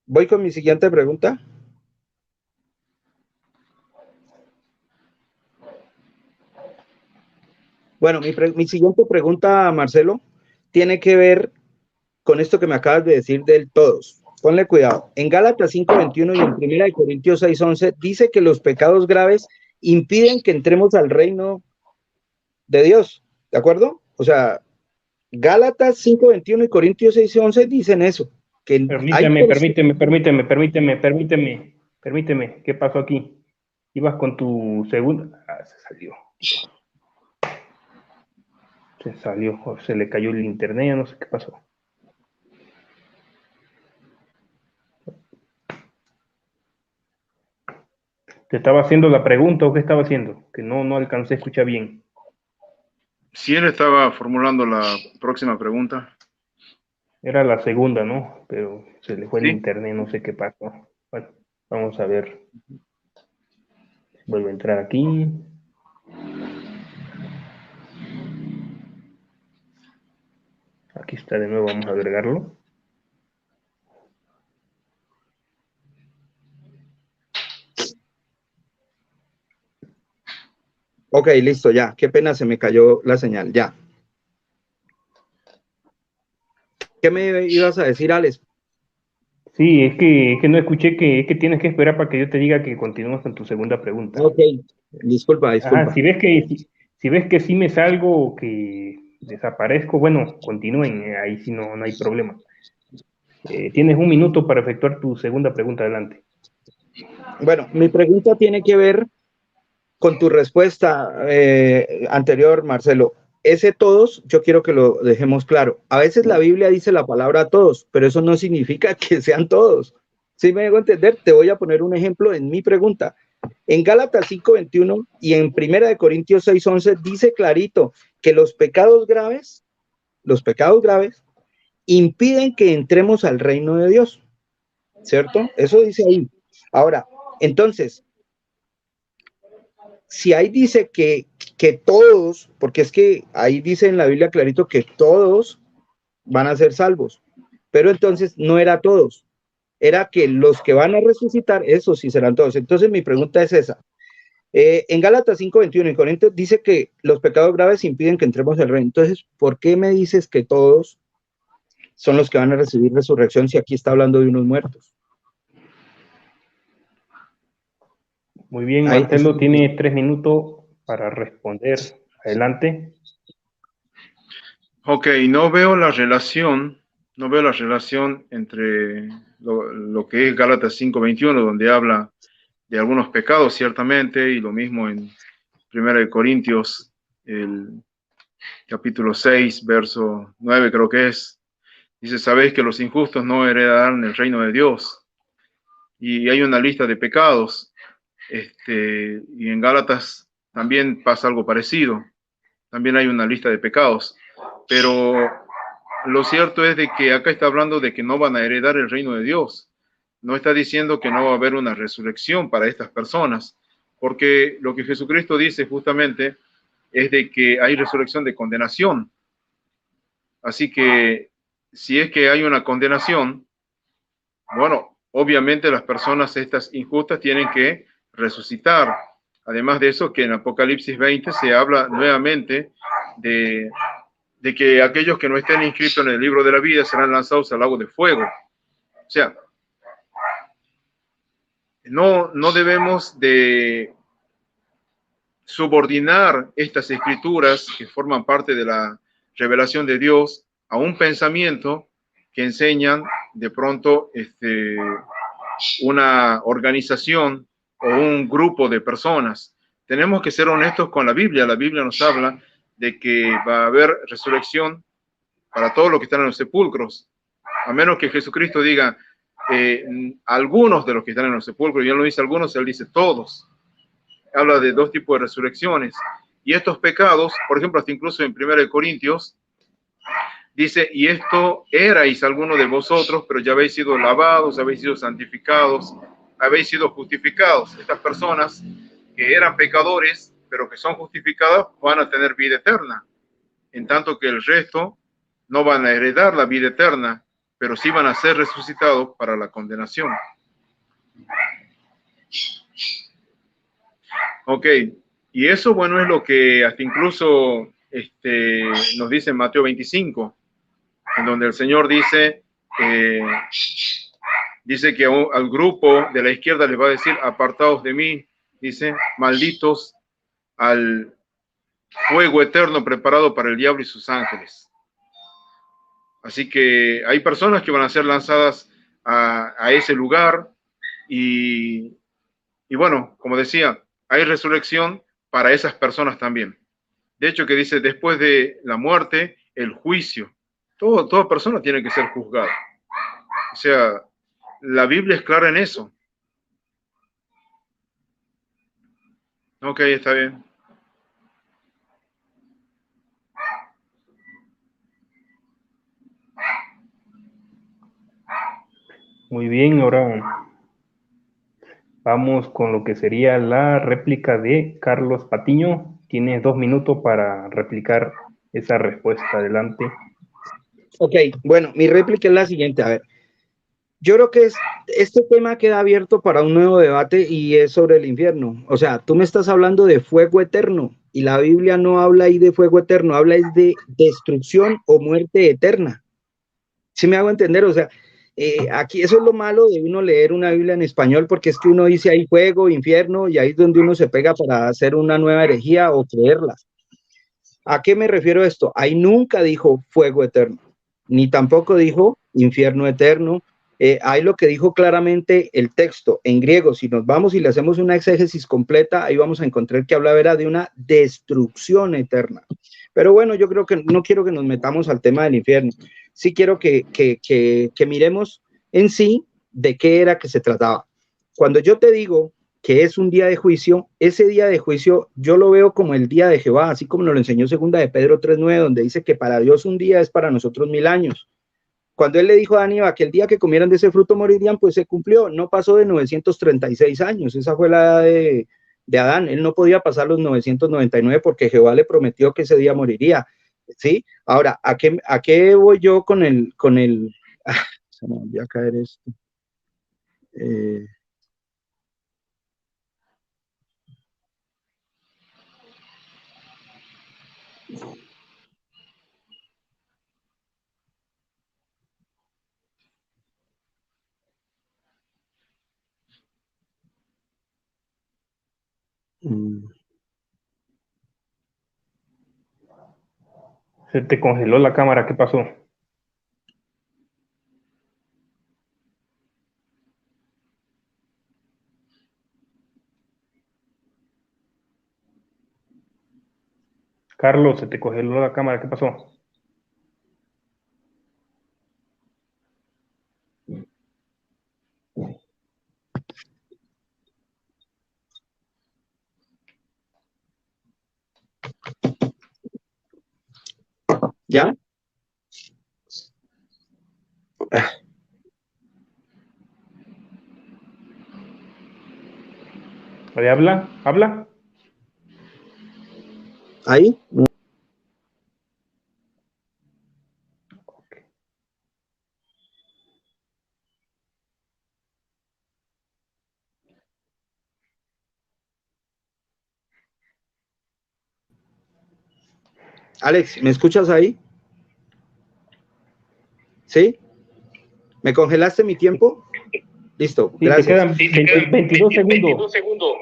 Voy con mi siguiente pregunta. Bueno, mi siguiente pregunta, Marcelo, tiene que ver con esto que me acabas de decir del todos. Ponle cuidado. En Gálatas 5:21 y en 1 Corintios 6:11 dice que los pecados graves impiden que entremos al reino de Dios. ¿De acuerdo? O sea, Gálatas 5:21 y Corintios 6:11 dicen eso. Que Permíteme. ¿Qué pasó aquí? Ibas con tu segunda. Se salió, se le cayó el internet, no sé qué pasó. ¿Te estaba haciendo la pregunta o qué estaba haciendo? Que no alcancé a escuchar bien. Sí, él estaba formulando la próxima pregunta. Era la segunda, ¿no? Pero se le fue el ¿Sí? internet, no sé qué pasó. Bueno, vamos a ver. Vuelvo a entrar aquí. Aquí está de nuevo, vamos a agregarlo. Ok, listo, ya. Qué pena, se me cayó la señal, ya. ¿Qué me ibas a decir, Alex? Sí, es que no escuché que tienes que esperar para que yo te diga que continúes con tu segunda pregunta. Ok, disculpa. Ajá, si ves que sí me salgo o que desaparezco, bueno, continúen, ahí sí no hay problema. Tienes 1 minuto para efectuar tu segunda pregunta, adelante. Bueno, mi pregunta tiene que ver con tu respuesta anterior, Marcelo. Ese todos, yo quiero que lo dejemos claro. A veces la Biblia dice la palabra todos, pero eso no significa que sean todos. ¿Sí me dejo entender? Te voy a poner un ejemplo en mi pregunta. En Gálatas 5:21 y en 1 Corintios 6:11 dice clarito que los pecados graves impiden que entremos al reino de Dios. ¿Cierto? Eso dice ahí. Ahora, entonces, si ahí dice que todos, porque es que ahí dice en la Biblia clarito que todos van a ser salvos, pero entonces no era todos, era que los que van a resucitar, esos sí serán todos. Entonces mi pregunta es esa. En Gálatas 5:21 en Corintios dice que los pecados graves impiden que entremos al reino. Entonces, ¿por qué me dices que todos son los que van a recibir resurrección si aquí está hablando de unos muertos? Muy bien, Marcelo, tiene 3 minutos para responder. Adelante. Ok, no veo la relación entre lo que es Gálatas 5:21, donde habla de algunos pecados, ciertamente, y lo mismo en 1 Corintios, el capítulo 6, verso 9 creo que es. Dice, sabéis que los injustos no heredarán el reino de Dios. Y hay una lista de pecados. Y en Gálatas también pasa algo parecido. También hay una lista de pecados. Pero lo cierto es de que acá está hablando de que no van a heredar el reino de Dios. No está diciendo que no va a haber una resurrección para estas personas, porque lo que Jesucristo dice justamente es de que hay resurrección de condenación. Así que si es que hay una condenación, bueno, obviamente las personas estas injustas tienen que resucitar. Además de eso, que en Apocalipsis 20 se habla nuevamente de que aquellos que no estén inscritos en el libro de la vida serán lanzados al lago de fuego. O sea, no debemos de subordinar estas escrituras que forman parte de la revelación de Dios a un pensamiento que enseñan de pronto una organización o un grupo de personas. Tenemos que ser honestos con la Biblia. La Biblia nos habla de que va a haber resurrección para todos los que están en los sepulcros, a menos que Jesucristo diga algunos de los que están en los sepulcros, y él no dice algunos, él dice todos. Habla de dos tipos de resurrecciones. Y estos pecados, por ejemplo, hasta incluso en 1 Corintios, dice, y esto erais algunos de vosotros, pero ya habéis sido lavados, habéis sido santificados, habéis sido justificados. Estas personas que eran pecadores, pero que son justificadas, van a tener vida eterna, en tanto que el resto no van a heredar la vida eterna, pero sí van a ser resucitados para la condenación. Ok, y eso, bueno, es lo que hasta incluso nos dice en Mateo 25, en donde el Señor dice que al grupo de la izquierda les va a decir, apartados de mí, dice, malditos al fuego eterno preparado para el diablo y sus ángeles. Así que hay personas que van a ser lanzadas a ese lugar y bueno, como decía, hay resurrección para esas personas también. De hecho, que dice, después de la muerte, el juicio. Toda persona tiene que ser juzgada. O sea, la Biblia es clara en eso. Ok, está bien. Muy bien, ahora vamos con lo que sería la réplica de Carlos Patiño. Tienes 2 minutos para replicar esa respuesta. Adelante. Ok, bueno, mi réplica es la siguiente. A ver, yo creo que este tema queda abierto para un nuevo debate y es sobre el infierno. O sea, tú me estás hablando de fuego eterno y la Biblia no habla ahí de fuego eterno, habla es de destrucción o muerte eterna. ¿Sí me hago entender? O sea, aquí eso es lo malo de uno leer una Biblia en español, porque es que uno dice ahí fuego, infierno, y ahí es donde uno se pega para hacer una nueva herejía o creerla. ¿A qué me refiero esto? Ahí nunca dijo fuego eterno, ni tampoco dijo infierno eterno. Ahí lo que dijo claramente el texto en griego, si nos vamos y le hacemos una exégesis completa, ahí vamos a encontrar que hablaba de una destrucción eterna. Pero bueno, yo creo que no quiero que nos metamos al tema del infierno. Sí quiero que miremos en sí de qué era que se trataba. Cuando yo te digo que es un día de juicio, ese día de juicio yo lo veo como el día de Jehová, así como nos lo enseñó segunda de Pedro 3:9, donde dice que para Dios un día es para nosotros 1000 años. Cuando él le dijo a Adán y Eva que el día que comieran de ese fruto morirían, pues se cumplió, no pasó de 936 años, esa fue la edad de Adán, él no podía pasar los 999 porque Jehová le prometió que ese día moriría, ¿sí? Ahora, ¿a qué voy yo con se me volvió a caer esto. Se te congeló la cámara, ¿qué pasó? Carlos, se te congeló la cámara, ¿qué pasó? ¿Ya? Oye, habla, habla. ¿Ahí? Alex, ¿me escuchas ahí? ¿Sí? ¿Me congelaste mi tiempo? Listo, Sí, gracias. te quedan 22 segundos.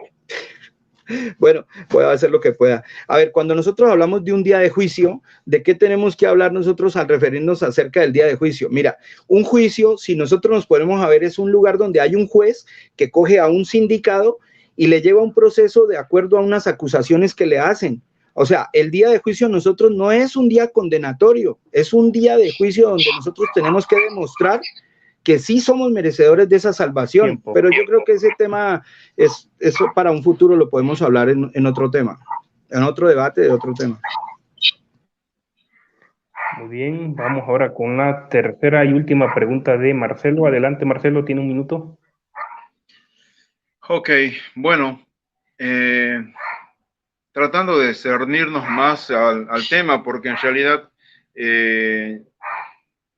Bueno, voy a hacer lo que pueda. A ver, cuando nosotros hablamos de un día de juicio, ¿de qué tenemos que hablar nosotros al referirnos acerca del día de juicio? Mira, un juicio, si nosotros nos ponemos a ver, es un lugar donde hay un juez que coge a un sindicado y le lleva un proceso de acuerdo a unas acusaciones que le hacen. O sea, el día de juicio nosotros no es un día condenatorio, es un día de juicio donde nosotros tenemos que demostrar que sí somos merecedores de esa salvación, pero yo creo que ese tema, eso para un futuro lo podemos hablar en otro tema, en otro debate de otro tema. Muy bien, vamos ahora con la tercera y última pregunta de Marcelo. Adelante, Marcelo, tiene un minuto. Ok, bueno, tratando de cernirnos más al tema, porque en realidad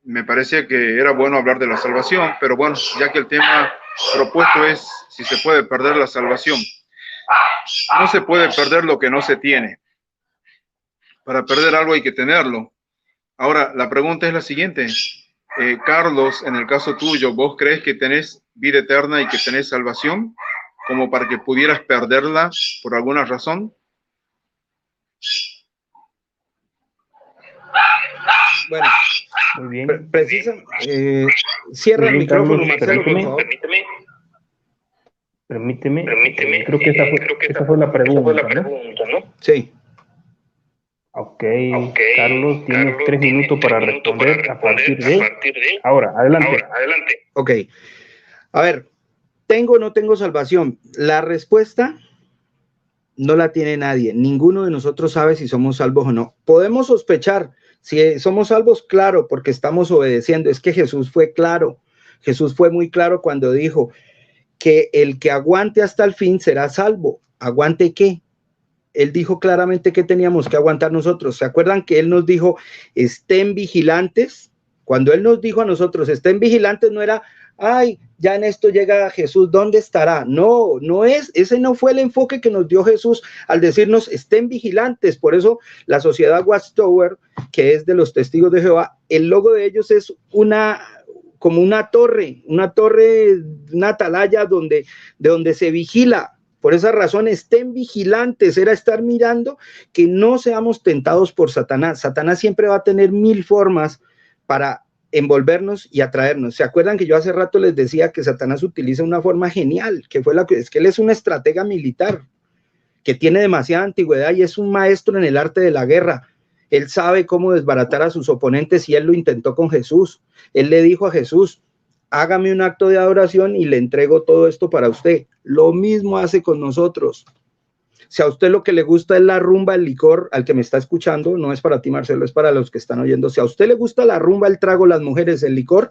me parecía que era bueno hablar de la salvación, pero bueno, ya que el tema propuesto es si se puede perder la salvación. No se puede perder lo que no se tiene. Para perder algo hay que tenerlo. Ahora, la pregunta es la siguiente. Carlos, en el caso tuyo, ¿vos crees que tenés vida eterna y que tenés salvación como para que pudieras perderla por alguna razón? Bueno, muy bien. Cierra el micrófono, Marcelo, por favor. Permíteme. Creo que esa fue la pregunta, ¿no? Sí. Ok, Carlos, tienes 3 minutos para responder a partir de ahora. Adelante. Ok. A ver, ¿tengo o no tengo salvación? La respuesta no la tiene nadie. Ninguno de nosotros sabe si somos salvos o no. Podemos sospechar si somos salvos, claro, porque estamos obedeciendo. Es que Jesús fue claro. Jesús fue muy claro cuando dijo que el que aguante hasta el fin será salvo. ¿Aguante qué? Él dijo claramente que teníamos que aguantar nosotros. ¿Se acuerdan que él nos dijo, estén vigilantes? Cuando él nos dijo a nosotros, estén vigilantes, no era, ay, ya en esto llega Jesús, ¿dónde estará? No, ese no fue el enfoque que nos dio Jesús al decirnos, estén vigilantes. Por eso la sociedad Watchtower, que es de los testigos de Jehová, el logo de ellos es como una torre, una atalaya de donde se vigila. Por esa razón, estén vigilantes, era estar mirando que no seamos tentados por Satanás. Satanás siempre va a tener 1000 formas para envolvernos y atraernos. ¿Se acuerdan que yo hace rato les decía que Satanás utiliza una forma genial, que es que él es un estratega militar, que tiene demasiada antigüedad y es un maestro en el arte de la guerra? Él sabe cómo desbaratar a sus oponentes y él lo intentó con Jesús. Él le dijo a Jesús, hágame un acto de adoración y le entrego todo esto para usted. Lo mismo hace con nosotros. Si a usted lo que le gusta es la rumba, el licor, al que me está escuchando, no es para ti, Marcelo, es para los que están oyendo. Si a usted le gusta la rumba, el trago, las mujeres, el licor,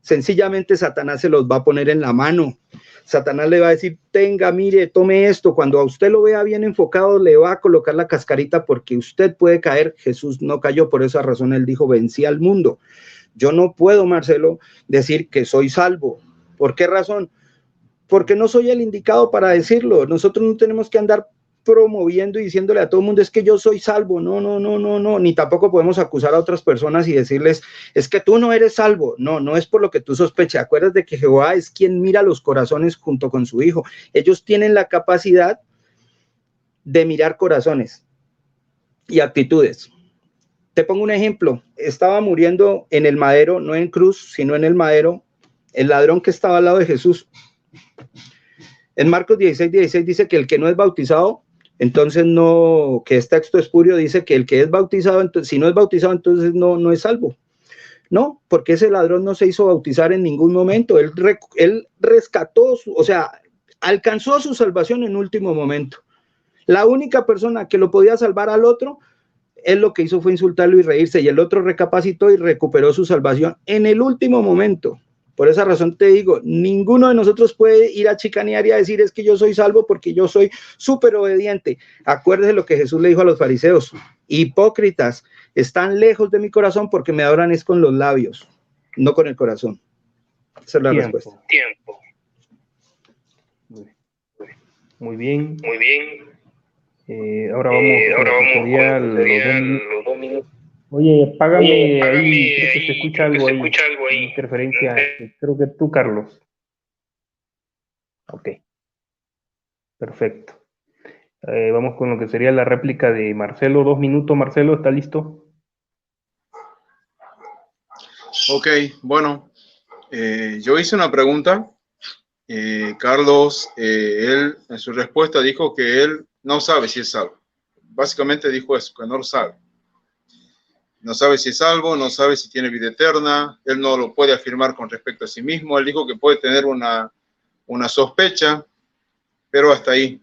sencillamente Satanás se los va a poner en la mano. Satanás le va a decir, tenga, mire, tome esto. Cuando a usted lo vea bien enfocado, le va a colocar la cascarita porque usted puede caer. Jesús no cayó, por esa razón él dijo, vencí al mundo. Yo no puedo, Marcelo, decir que soy salvo. ¿Por qué razón? Porque no soy el indicado para decirlo. Nosotros no tenemos que andar promoviendo y diciéndole a todo el mundo, es que yo soy salvo. No. Ni tampoco podemos acusar a otras personas y decirles, es que tú no eres salvo. No es por lo que tú sospechas. Acuérdate que Jehová es quien mira los corazones junto con su Hijo. Ellos tienen la capacidad de mirar corazones y actitudes. Te pongo un ejemplo, estaba muriendo en el madero, no en cruz, sino en el madero, el ladrón que estaba al lado de Jesús. En Marcos 16:16 dice que el que no es bautizado Entonces, no, que es texto espurio, dice que el que es bautizado, entonces, si no es bautizado, entonces no es salvo. No, porque ese ladrón no se hizo bautizar en ningún momento. Él rescató, o sea, alcanzó su salvación en último momento. La única persona que lo podía salvar al otro, él lo que hizo fue insultarlo y reírse, y el otro recapacitó y recuperó su salvación en el último momento. Por esa razón te digo, ninguno de nosotros puede ir a chicanear y a decir es que yo soy salvo porque yo soy súper obediente. Acuérdese lo que Jesús le dijo a los fariseos: hipócritas, están lejos de mi corazón porque me adoran es con los labios, no con el corazón. Esa es la respuesta. Tiempo. Muy bien. Ahora vamos a los 2 minutos. Oye, apágame ahí, creo que se escucha algo ahí. Interferencia, creo que tú, Carlos. Ok, perfecto. Vamos con lo que sería la réplica de Marcelo. 2 minutos, Marcelo, ¿está listo? Ok, bueno, yo hice una pregunta. Carlos, él en su respuesta dijo que él no sabe si es salvo. Básicamente dijo eso, que no lo sabe. No sabe si es salvo, no sabe si tiene vida eterna. Él no lo puede afirmar con respecto a sí mismo. Él dijo que puede tener una sospecha, pero hasta ahí.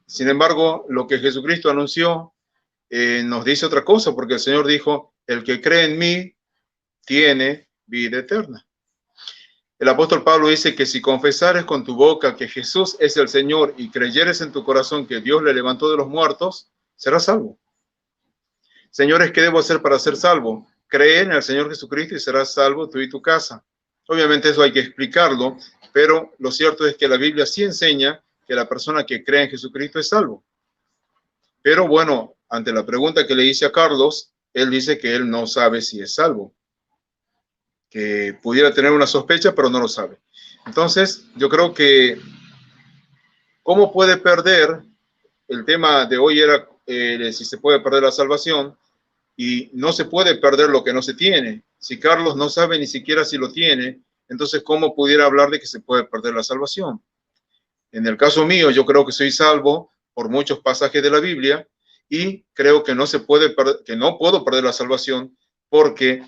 Sin embargo, lo que Jesucristo anunció nos dice otra cosa, porque el Señor dijo: el que cree en mí tiene vida eterna. El apóstol Pablo dice que si confesares con tu boca que Jesús es el Señor y creyeres en tu corazón que Dios le levantó de los muertos, serás salvo. Señores, ¿qué debo hacer para ser salvo? Cree en el Señor Jesucristo y serás salvo tú y tu casa. Obviamente eso hay que explicarlo, pero lo cierto es que la Biblia sí enseña que la persona que cree en Jesucristo es salvo. Pero bueno, ante la pregunta que le hice a Carlos, él dice que él no sabe si es salvo, que pudiera tener una sospecha, pero no lo sabe. Entonces, yo creo que ¿cómo puede perder? El tema de hoy era si se puede perder la salvación, y no se puede perder lo que no se tiene. Si Carlos no sabe ni siquiera si lo tiene, entonces ¿cómo pudiera hablar de que se puede perder la salvación? En el caso mío, yo creo que soy salvo por muchos pasajes de la Biblia y creo que no se puede que no puedo perder la salvación porque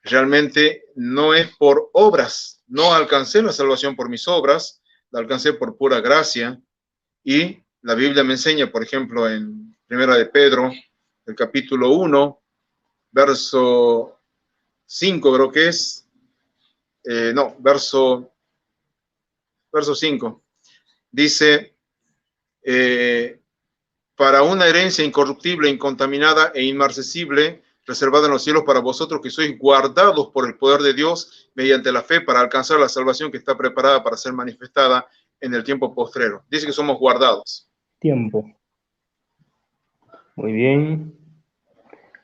realmente no es por obras. No alcancé la salvación por mis obras, la alcancé por pura gracia. Y la Biblia me enseña, por ejemplo, en Primera de Pedro, el capítulo 1, verso 5, creo que es. Verso 5. Dice, para una herencia incorruptible, incontaminada e inmarcesible, reservada en los cielos para vosotros que sois guardados por el poder de Dios mediante la fe para alcanzar la salvación que está preparada para ser manifestada en el tiempo postrero. Dice que somos guardados. Tiempo. Muy bien.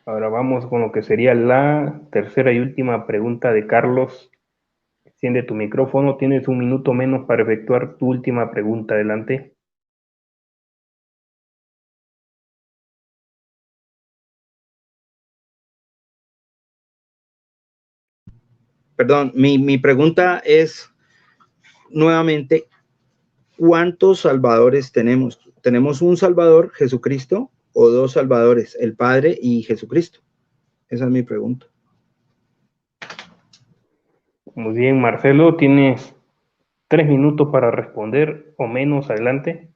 Ahora vamos con lo que sería la tercera y última pregunta de Carlos. Enciende tu micrófono, tienes 1 minuto menos para efectuar tu última pregunta. Adelante. Perdón, mi pregunta es nuevamente, ¿cuántos salvadores tenemos? ¿Tenemos un Salvador, Jesucristo, o 2 salvadores, el Padre y Jesucristo? Esa es mi pregunta. Muy bien, Marcelo, tienes 3 minutos para responder o menos. Adelante.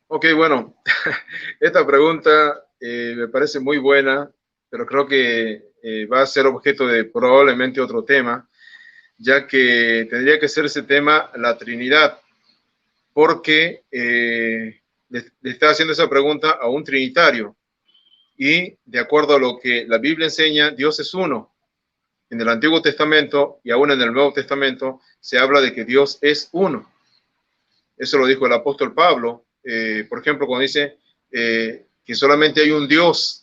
Ok, bueno, esta pregunta me parece muy buena, pero creo que va a ser objeto de probablemente otro tema, ya que tendría que ser ese tema la Trinidad, porque le está haciendo esa pregunta a un trinitario, y de acuerdo a lo que la Biblia enseña, Dios es uno. En el Antiguo Testamento y aún en el Nuevo Testamento se habla de que Dios es uno. Eso lo dijo el apóstol Pablo, por ejemplo, cuando dice que solamente hay un Dios.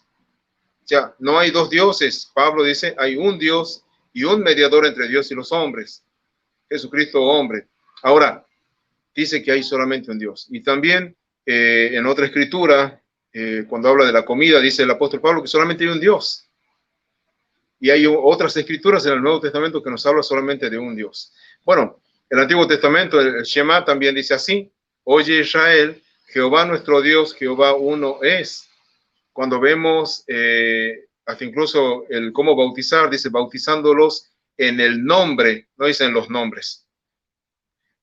O sea, no hay 2 dioses. Pablo dice, hay un Dios y un mediador entre Dios y los hombres, Jesucristo hombre. Ahora, dice que hay solamente un Dios. Y también en otra escritura, cuando habla de la comida, dice el apóstol Pablo que solamente hay un Dios. Y hay otras escrituras en el Nuevo Testamento que nos habla solamente de un Dios. Bueno, El Antiguo Testamento, el Shema, también dice así: oye Israel, Jehová nuestro Dios, Jehová uno es. Cuando vemos hasta incluso el cómo bautizar, dice bautizándolos en el nombre, no dicen los nombres,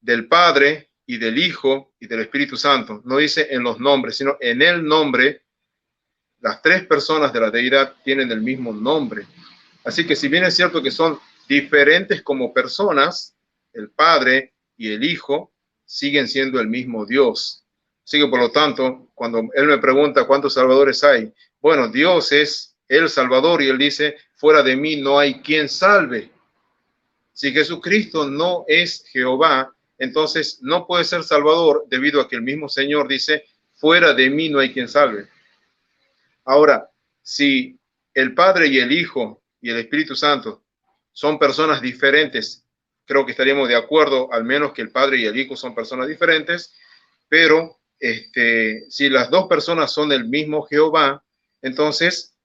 del Padre y del Hijo y del Espíritu Santo. No dice en los nombres, sino en el nombre. Las tres personas de la deidad tienen el mismo nombre. Así que si bien es cierto que son diferentes como personas, el Padre y el Hijo siguen siendo el mismo Dios. Así que por lo tanto, cuando él me pregunta cuántos salvadores hay, bueno, Dios es el Salvador y él dice, fuera de mí no hay quien salve. Si Jesucristo no es Jehová, entonces no puede ser Salvador debido a que el mismo Señor dice, fuera de mí no hay quien salve. Ahora, si el Padre y el Hijo y el Espíritu Santo son personas diferentes, creo que estaríamos de acuerdo, al menos que el Padre y el Hijo son personas diferentes, pero si las dos personas son el mismo Jehová, entonces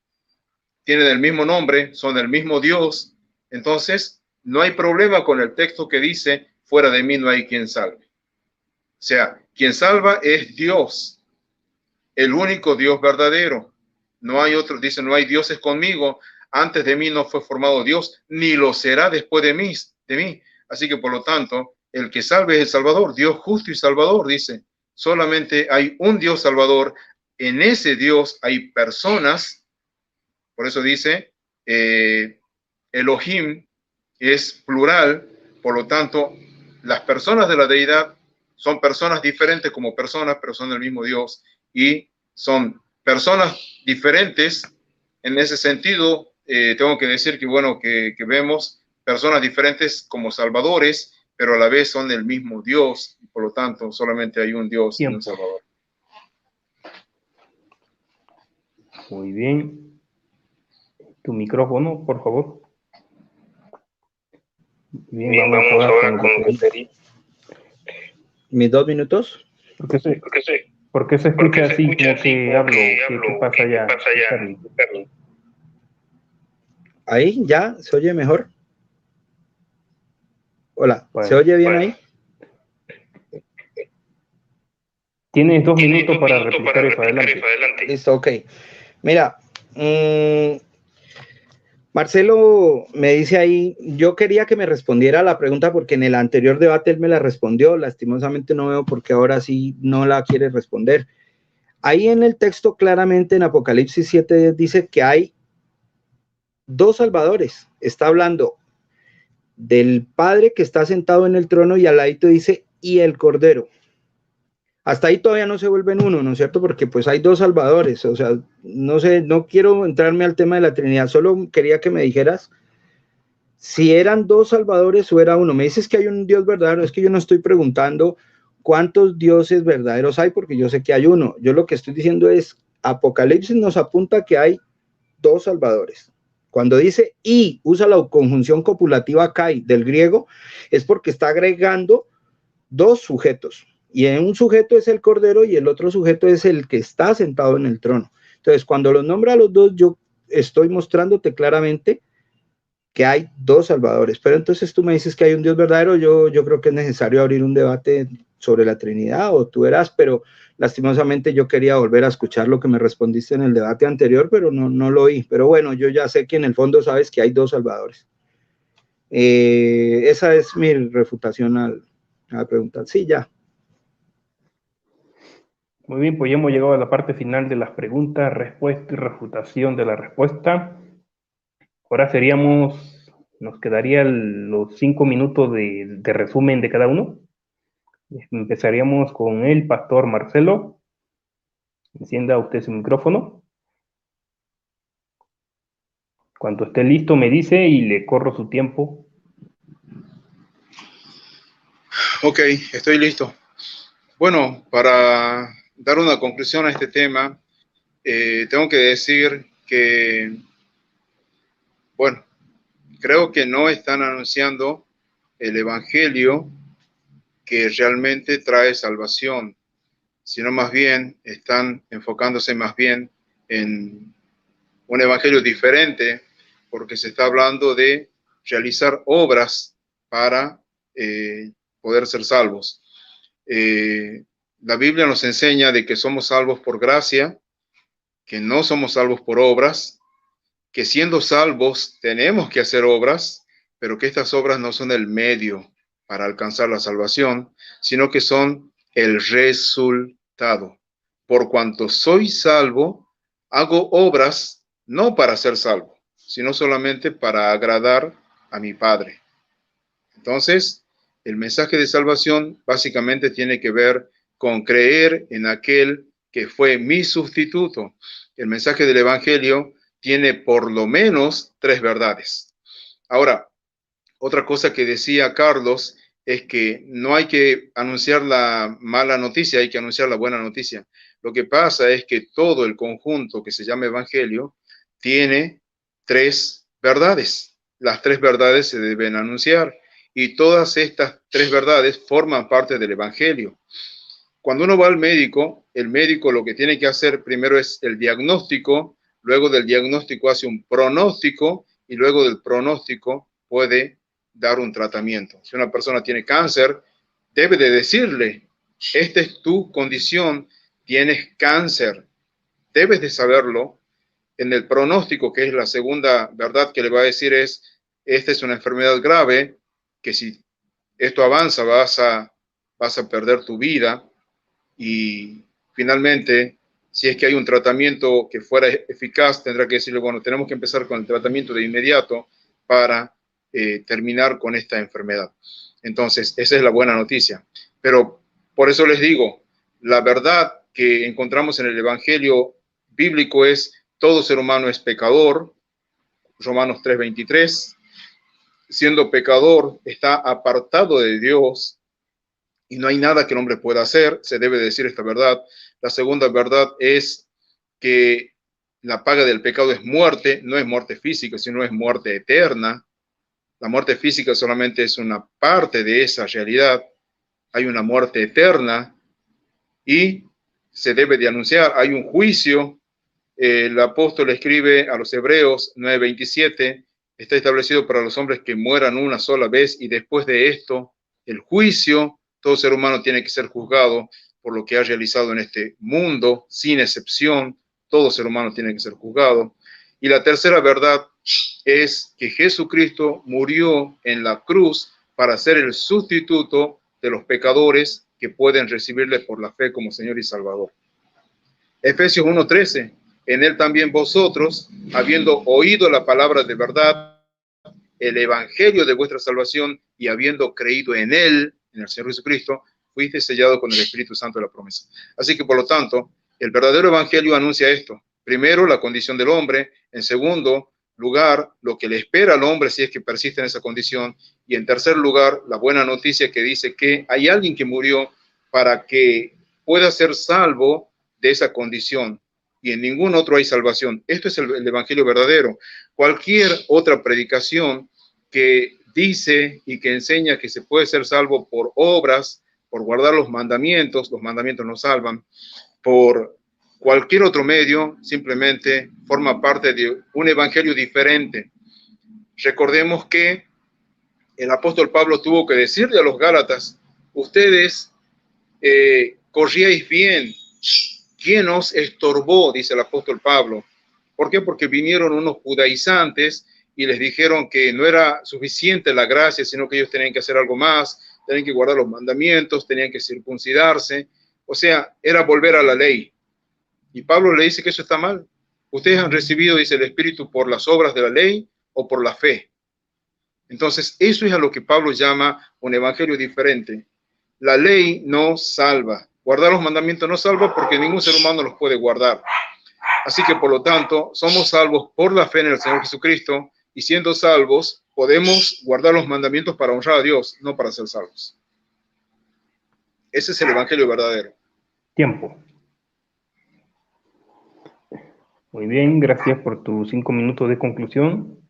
tienen el mismo nombre, son el mismo Dios, entonces no hay problema con el texto que dice, fuera de mí no hay quien salve. O sea, quien salva es Dios, el único Dios verdadero. No hay otro, dice, no hay dioses conmigo, antes de mí no fue formado Dios, ni lo será después de mí. Así que por lo tanto, el que salve es el Salvador, Dios justo y Salvador, dice. Solamente hay un Dios Salvador, en ese Dios hay personas, por eso dice, Elohim es plural, por lo tanto, las personas de la deidad son personas diferentes como personas, pero son del mismo Dios, y son personas diferentes. En ese sentido, tengo que decir que, bueno, que vemos personas diferentes como salvadores, pero a la vez son del mismo Dios, y por lo tanto, solamente hay un Dios y un Salvador. Muy bien. Tu micrófono, por favor. Bien, vamos ahora con lo que sería. ¿Mis 2 minutos? ¿Por qué se escucha así como que hablo? ¿Qué pasa allá? Ahí, ¿ya? ¿Se oye mejor? Hola, Bueno, ¿se oye bien ahí? Tienes 2 minutos para replicar eso, adelante. Listo, ok. Mira, Marcelo me dice ahí, yo quería que me respondiera a la pregunta porque en el anterior debate él me la respondió, lastimosamente no veo por qué ahora sí no la quiere responder. Ahí en el texto claramente en Apocalipsis 7 dice que hay 2 salvadores, está hablando del Padre que está sentado en el trono y al ladito dice, y el Cordero. Hasta ahí todavía no se vuelven uno, ¿no es cierto? Porque pues hay 2 salvadores, o sea, no sé, no quiero entrarme al tema de la Trinidad, solo quería que me dijeras si eran 2 salvadores o era uno. Me dices que hay un Dios verdadero, es que yo no estoy preguntando cuántos dioses verdaderos hay, porque yo sé que hay uno. Yo lo que estoy diciendo es, Apocalipsis nos apunta que hay 2 salvadores. Cuando dice y usa la conjunción copulativa kai del griego, es porque está agregando 2 sujetos. Y en un sujeto es el Cordero y el otro sujeto es el que está sentado en el trono. Entonces, cuando los nombra a los 2, yo estoy mostrándote claramente que hay 2 salvadores. Pero entonces tú me dices que hay un Dios verdadero, yo creo que es necesario abrir un debate sobre la Trinidad, o tú verás, pero lastimosamente yo quería volver a escuchar lo que me respondiste en el debate anterior, pero no lo oí. Pero bueno, yo ya sé que en el fondo sabes que hay 2 salvadores. Esa es mi refutación a la pregunta. Sí, ya. Muy bien, pues ya hemos llegado a la parte final de las preguntas, respuesta y refutación de la respuesta. Ahora nos quedarían los 5 minutos de resumen de cada uno. Empezaríamos con el pastor Marcelo. Encienda usted su micrófono. Cuando esté listo me dice y le corro su tiempo. Ok, estoy listo. Bueno, para dar una conclusión a este tema, tengo que decir que, bueno, creo que no están anunciando el evangelio que realmente trae salvación, sino más bien están enfocándose más bien en un evangelio diferente, porque se está hablando de realizar obras para poder ser salvos. La Biblia nos enseña de que somos salvos por gracia, que no somos salvos por obras, que siendo salvos tenemos que hacer obras, pero que estas obras no son el medio para alcanzar la salvación, sino que son el resultado. Por cuanto soy salvo, hago obras no para ser salvo, sino solamente para agradar a mi Padre. Entonces, el mensaje de salvación básicamente tiene que ver con creer en aquel que fue mi sustituto. El mensaje del Evangelio tiene por lo menos 3 verdades. Ahora, otra cosa que decía Carlos es que no hay que anunciar la mala noticia, hay que anunciar la buena noticia. Lo que pasa es que todo el conjunto que se llama Evangelio tiene 3 verdades. Las 3 verdades se deben anunciar y todas estas 3 verdades forman parte del Evangelio. Cuando uno va al médico, el médico lo que tiene que hacer primero es el diagnóstico, luego del diagnóstico hace un pronóstico y luego del pronóstico puede dar un tratamiento. Si una persona tiene cáncer, debe de decirle, esta es tu condición, tienes cáncer. Debes de saberlo. En el pronóstico, que es la segunda verdad que le va a decir es, esta es una enfermedad grave, que si esto avanza vas a perder tu vida. Y finalmente, si es que hay un tratamiento que fuera eficaz, tendrá que decirle, bueno, tenemos que empezar con el tratamiento de inmediato para terminar con esta enfermedad. Entonces, esa es la buena noticia. Pero por eso les digo, la verdad que encontramos en el Evangelio bíblico es, todo ser humano es pecador, Romanos 3:23, siendo pecador, está apartado de Dios, y no hay nada que el hombre pueda hacer, se debe decir esta verdad. La segunda verdad es que la paga del pecado es muerte, no es muerte física, sino es muerte eterna. La muerte física solamente es una parte de esa realidad. Hay una muerte eterna y se debe de anunciar. Hay un juicio. El apóstol escribe a los Hebreos 9:27, está establecido para los hombres que mueran una sola vez y después de esto, el juicio. Todo ser humano tiene que ser juzgado por lo que ha realizado en este mundo, sin excepción. Todo ser humano tiene que ser juzgado. Y la tercera verdad es que Jesucristo murió en la cruz para ser el sustituto de los pecadores que pueden recibirle por la fe como Señor y Salvador. Efesios 1:13, en él también vosotros, habiendo oído la palabra de verdad, el evangelio de vuestra salvación, y habiendo creído en él, en el Señor Jesucristo, fuiste sellado con el Espíritu Santo de la promesa. Así que, por lo tanto, el verdadero evangelio anuncia esto. Primero, la condición del hombre. En segundo lugar, lo que le espera al hombre si es que persiste en esa condición. Y en tercer lugar, la buena noticia que dice que hay alguien que murió para que pueda ser salvo de esa condición. Y en ningún otro hay salvación. Esto es el evangelio verdadero. Cualquier otra predicación que dice y que enseña que se puede ser salvo por obras, por guardar los mandamientos no salvan, por cualquier otro medio, simplemente forma parte de un evangelio diferente. Recordemos que el apóstol Pablo tuvo que decirle a los Gálatas, ustedes corríais bien, ¿quién os estorbó? Dice el apóstol Pablo. ¿Por qué? Porque vinieron unos judaizantes y les dijeron que no era suficiente la gracia, sino que ellos tenían que hacer algo más, tenían que guardar los mandamientos, tenían que circuncidarse. O sea, era volver a la ley. Y Pablo le dice que eso está mal. Ustedes han recibido, dice el Espíritu, por las obras de la ley o por la fe. Entonces, eso es a lo que Pablo llama un evangelio diferente. La ley no salva. Guardar los mandamientos no salva porque ningún ser humano los puede guardar. Así que, por lo tanto, somos salvos por la fe en el Señor Jesucristo, y siendo salvos, podemos guardar los mandamientos para honrar a Dios, no para ser salvos. Ese es el evangelio verdadero. Tiempo. Muy bien, gracias por tus 5 minutos de conclusión.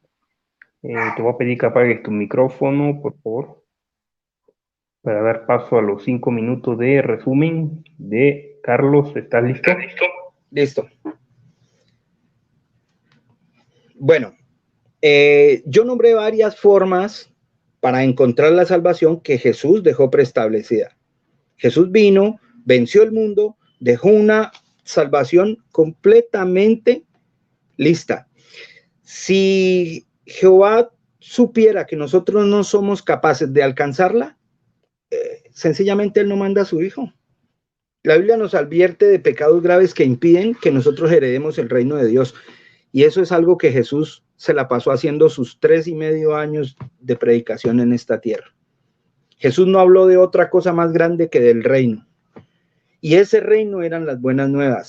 Te voy a pedir que apagues tu micrófono, por favor, para dar paso a los 5 minutos de resumen de Carlos. ¿Estás listo? Listo. Bueno, yo nombré varias formas para encontrar la salvación que Jesús dejó preestablecida. Jesús vino, venció el mundo, dejó una salvación completamente lista. Si Jehová supiera que nosotros no somos capaces de alcanzarla, sencillamente Él no manda a su Hijo. La Biblia nos advierte de pecados graves que impiden que nosotros heredemos el reino de Dios. Y eso es algo que Jesús se la pasó haciendo sus 3,5 años de predicación en esta tierra. Jesús no habló de otra cosa más grande que del reino. Y ese reino eran las buenas nuevas.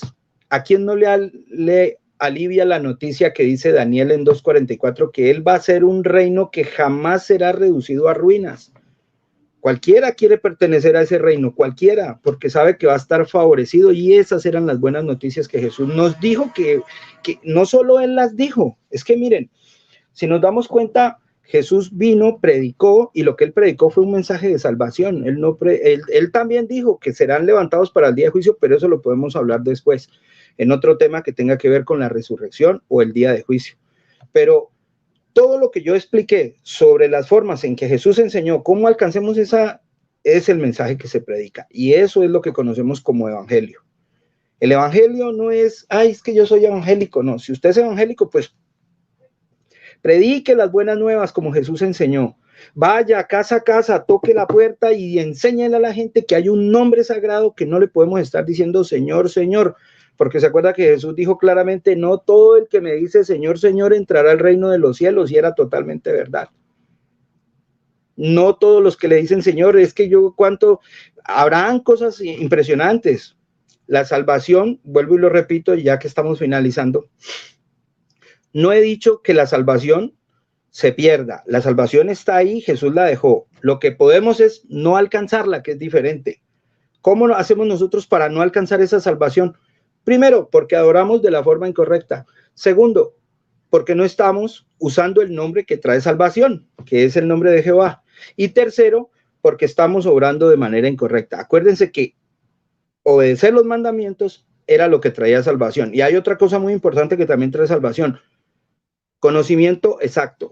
¿A quién no le alivia la noticia que dice Daniel en 2:44 que Él va a ser un reino que jamás será reducido a ruinas? Cualquiera quiere pertenecer a ese reino, cualquiera, porque sabe que va a estar favorecido, y esas eran las buenas noticias que Jesús nos dijo, que no solo Él las dijo, es que miren, si nos damos cuenta, Jesús vino, predicó, y lo que Él predicó fue un mensaje de salvación. Él también dijo que serán levantados para el día de juicio, pero eso lo podemos hablar después, en otro tema que tenga que ver con la resurrección o el día de juicio. Pero todo lo que yo expliqué sobre las formas en que Jesús enseñó cómo alcancemos esa, es el mensaje que se predica. Y eso es lo que conocemos como evangelio. El evangelio no es, ay, es que yo soy evangélico. No, si usted es evangélico, pues predique las buenas nuevas como Jesús enseñó. Vaya casa a casa, toque la puerta y enséñele a la gente que hay un nombre sagrado que no le podemos estar diciendo Señor, Señor. Porque se acuerda que Jesús dijo claramente, no todo el que me dice Señor, Señor entrará al reino de los cielos, y era totalmente verdad. No todos los que le dicen Señor, es que yo habrán cosas impresionantes. La salvación, vuelvo y lo repito, ya que estamos finalizando, no he dicho que la salvación se pierda. La salvación está ahí, Jesús la dejó. Lo que podemos es no alcanzarla, que es diferente. ¿Cómo lo hacemos nosotros para no alcanzar esa salvación? Primero, porque adoramos de la forma incorrecta. Segundo, porque no estamos usando el nombre que trae salvación, que es el nombre de Jehová. Y tercero, porque estamos obrando de manera incorrecta. Acuérdense que obedecer los mandamientos era lo que traía salvación. Y hay otra cosa muy importante que también trae salvación. Conocimiento exacto.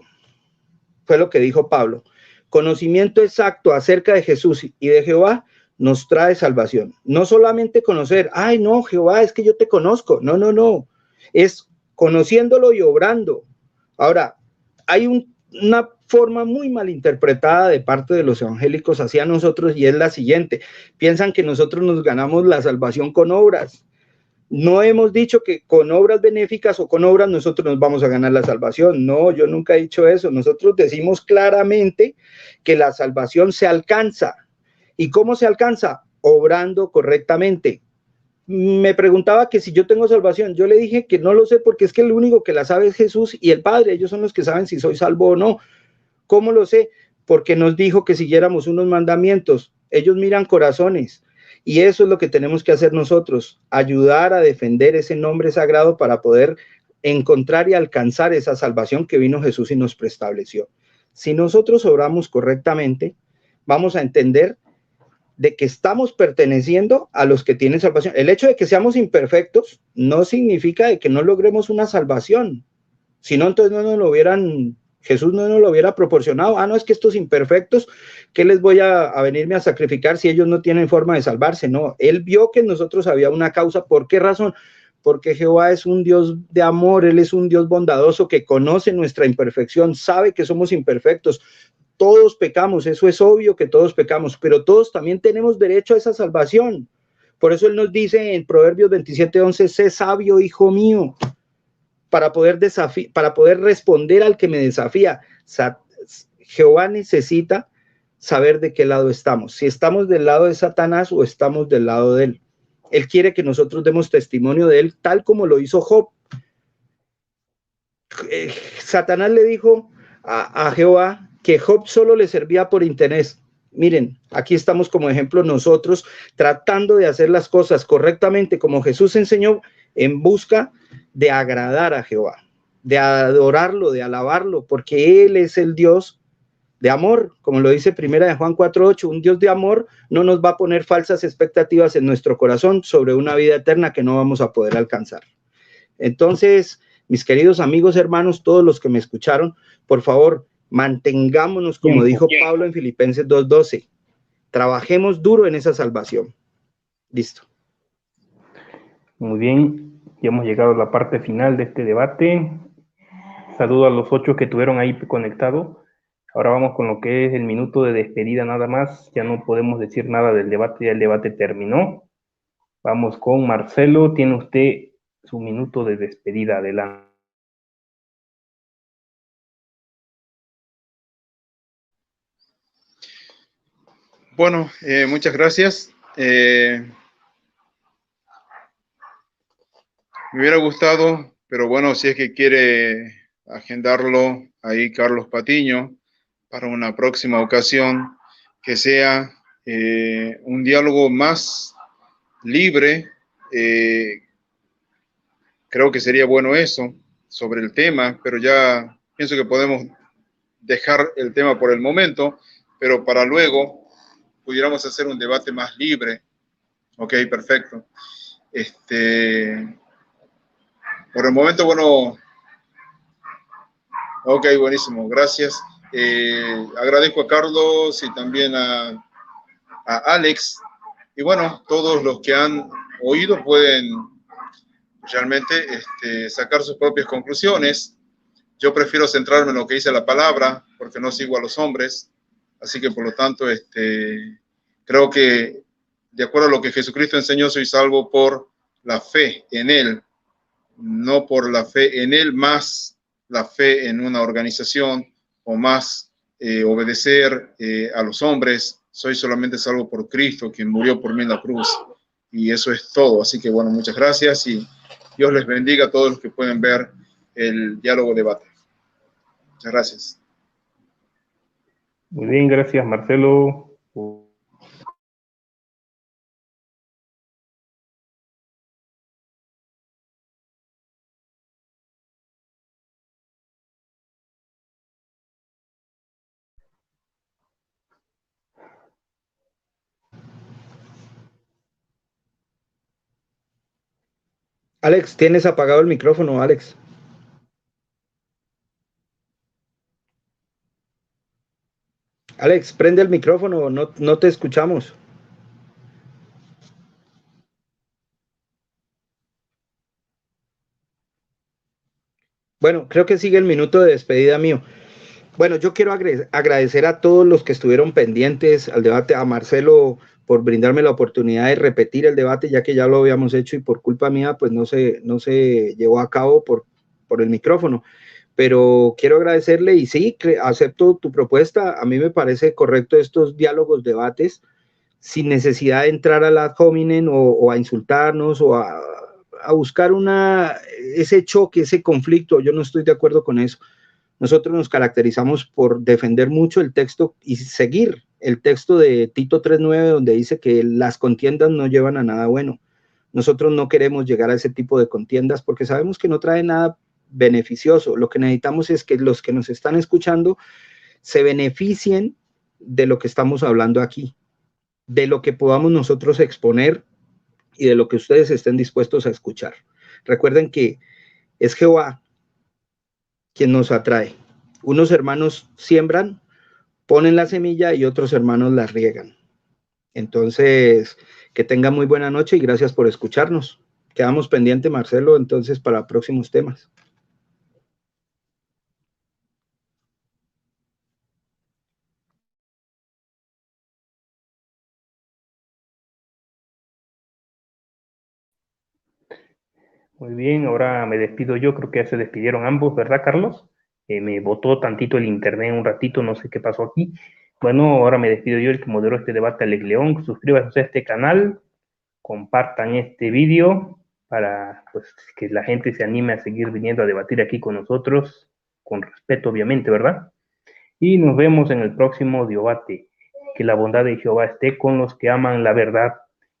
Fue lo que dijo Pablo. Conocimiento exacto acerca de Jesús y de Jehová nos trae salvación. No solamente conocer, ay no, Jehová, es que yo te conozco. No, no, no. Es conociéndolo y obrando. Ahora, hay una forma muy mal interpretada de parte de los evangélicos hacia nosotros, y es la siguiente. Piensan que nosotros nos ganamos la salvación con obras. No hemos dicho que con obras benéficas o con obras nosotros nos vamos a ganar la salvación. No, yo nunca he dicho eso. Nosotros decimos claramente que la salvación se alcanza. ¿Y cómo se alcanza? Obrando correctamente. Me preguntaba que si yo tengo salvación. Yo le dije que no lo sé, porque es que el único que la sabe es Jesús y el Padre. Ellos son los que saben si soy salvo o no. ¿Cómo lo sé? Porque nos dijo que siguiéramos unos mandamientos. Ellos miran corazones. Y eso es lo que tenemos que hacer nosotros. Ayudar a defender ese nombre sagrado para poder encontrar y alcanzar esa salvación que vino Jesús y nos preestableció. Si nosotros obramos correctamente, vamos a entender de que estamos perteneciendo a los que tienen salvación. El hecho de que seamos imperfectos no significa de que no logremos una salvación. Si no, entonces Jesús no nos lo hubiera proporcionado. Ah, no, es que estos imperfectos, ¿qué les voy a venirme a sacrificar si ellos no tienen forma de salvarse? No, Él vio que en nosotros había una causa. ¿Por qué razón? Porque Jehová es un Dios de amor, Él es un Dios bondadoso que conoce nuestra imperfección, sabe que somos imperfectos. Todos pecamos, eso es obvio que todos pecamos, pero todos también tenemos derecho a esa salvación. Por eso Él nos dice en Proverbios 27:11, sé sabio, hijo mío, para poder responder al que me desafía. Jehová necesita saber de qué lado estamos, si estamos del lado de Satanás o estamos del lado de Él. Él quiere que nosotros demos testimonio de Él, tal como lo hizo Job. Satanás le dijo a Jehová que Job solo le servía por interés. Miren, aquí estamos como ejemplo nosotros tratando de hacer las cosas correctamente como Jesús enseñó, en busca de agradar a Jehová, de adorarlo, de alabarlo, porque Él es el Dios de amor, como lo dice primera de Juan 4:8, un Dios de amor no nos va a poner falsas expectativas en nuestro corazón sobre una vida eterna que no vamos a poder alcanzar. Entonces, mis queridos amigos, hermanos, todos los que me escucharon, por favor, Mantengámonos, como dijo Pablo en Filipenses 2:12. Trabajemos duro en esa salvación. Listo. Muy bien, ya hemos llegado a la parte final de este debate. Saludo a los 8 que estuvieron ahí conectados. Ahora vamos con lo que es el minuto de despedida nada más. Ya no podemos decir nada del debate, ya el debate terminó. Vamos con Marcelo. Tiene usted su minuto de despedida. Adelante. Bueno, muchas gracias. Me hubiera gustado, pero bueno, si es que quiere agendarlo ahí Carlos Patiño para una próxima ocasión, que sea un diálogo más libre. Creo que sería bueno eso sobre el tema, pero ya pienso que podemos dejar el tema por el momento, pero para luego pudiéramos hacer un debate más libre. Ok, perfecto. Por el momento, bueno, ok, buenísimo, gracias. Agradezco a Carlos y también a Alex. Y bueno, todos los que han oído pueden realmente sacar sus propias conclusiones. Yo prefiero centrarme en lo que dice la palabra, porque no sigo a los hombres. Así que, por lo tanto, creo que, de acuerdo a lo que Jesucristo enseñó, soy salvo por la fe en Él, no por la fe en Él, más la fe en una organización o más obedecer a los hombres. Soy solamente salvo por Cristo, quien murió por mí en la cruz. Y eso es todo. Así que, bueno, muchas gracias y Dios les bendiga a todos los que pueden ver el diálogo debate. Muchas gracias. Muy bien, gracias Marcelo. Alex, tienes apagado el micrófono, Alex. Alex, prende el micrófono, no te escuchamos. Bueno, creo que sigue el minuto de despedida mío. Bueno, yo quiero agradecer a todos los que estuvieron pendientes al debate, a Marcelo por brindarme la oportunidad de repetir el debate, ya que ya lo habíamos hecho y por culpa mía, pues no se llevó a cabo por el micrófono. Pero quiero agradecerle y sí, acepto tu propuesta. A mí me parece correcto estos diálogos, debates, sin necesidad de entrar a la ad hominem o a insultarnos o a buscar ese choque, ese conflicto. Yo no estoy de acuerdo con eso. Nosotros nos caracterizamos por defender mucho el texto y seguir el texto de Tito 3:9, donde dice que las contiendas no llevan a nada bueno. Nosotros no queremos llegar a ese tipo de contiendas porque sabemos que no trae nada beneficioso. Lo que necesitamos es que los que nos están escuchando se beneficien de lo que estamos hablando aquí, de lo que podamos nosotros exponer y de lo que ustedes estén dispuestos a escuchar. Recuerden que es Jehová quien nos atrae. Unos hermanos siembran, ponen la semilla y otros hermanos la riegan. Entonces, que tengan muy buena noche y gracias por escucharnos. Quedamos pendientes, Marcelo, entonces para próximos temas. Muy bien, ahora me despido yo, creo que ya se despidieron ambos, ¿verdad, Carlos? Me botó tantito el internet un ratito, no sé qué pasó aquí. Bueno, ahora me despido yo, el que moderó este debate, Alex León. Suscríbanse a este canal, compartan este vídeo para pues, que la gente se anime a seguir viniendo a debatir aquí con nosotros, con respeto, obviamente, ¿verdad? Y nos vemos en el próximo debate. Que la bondad de Jehová esté con los que aman la verdad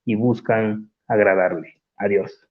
y buscan agradarle. Adiós.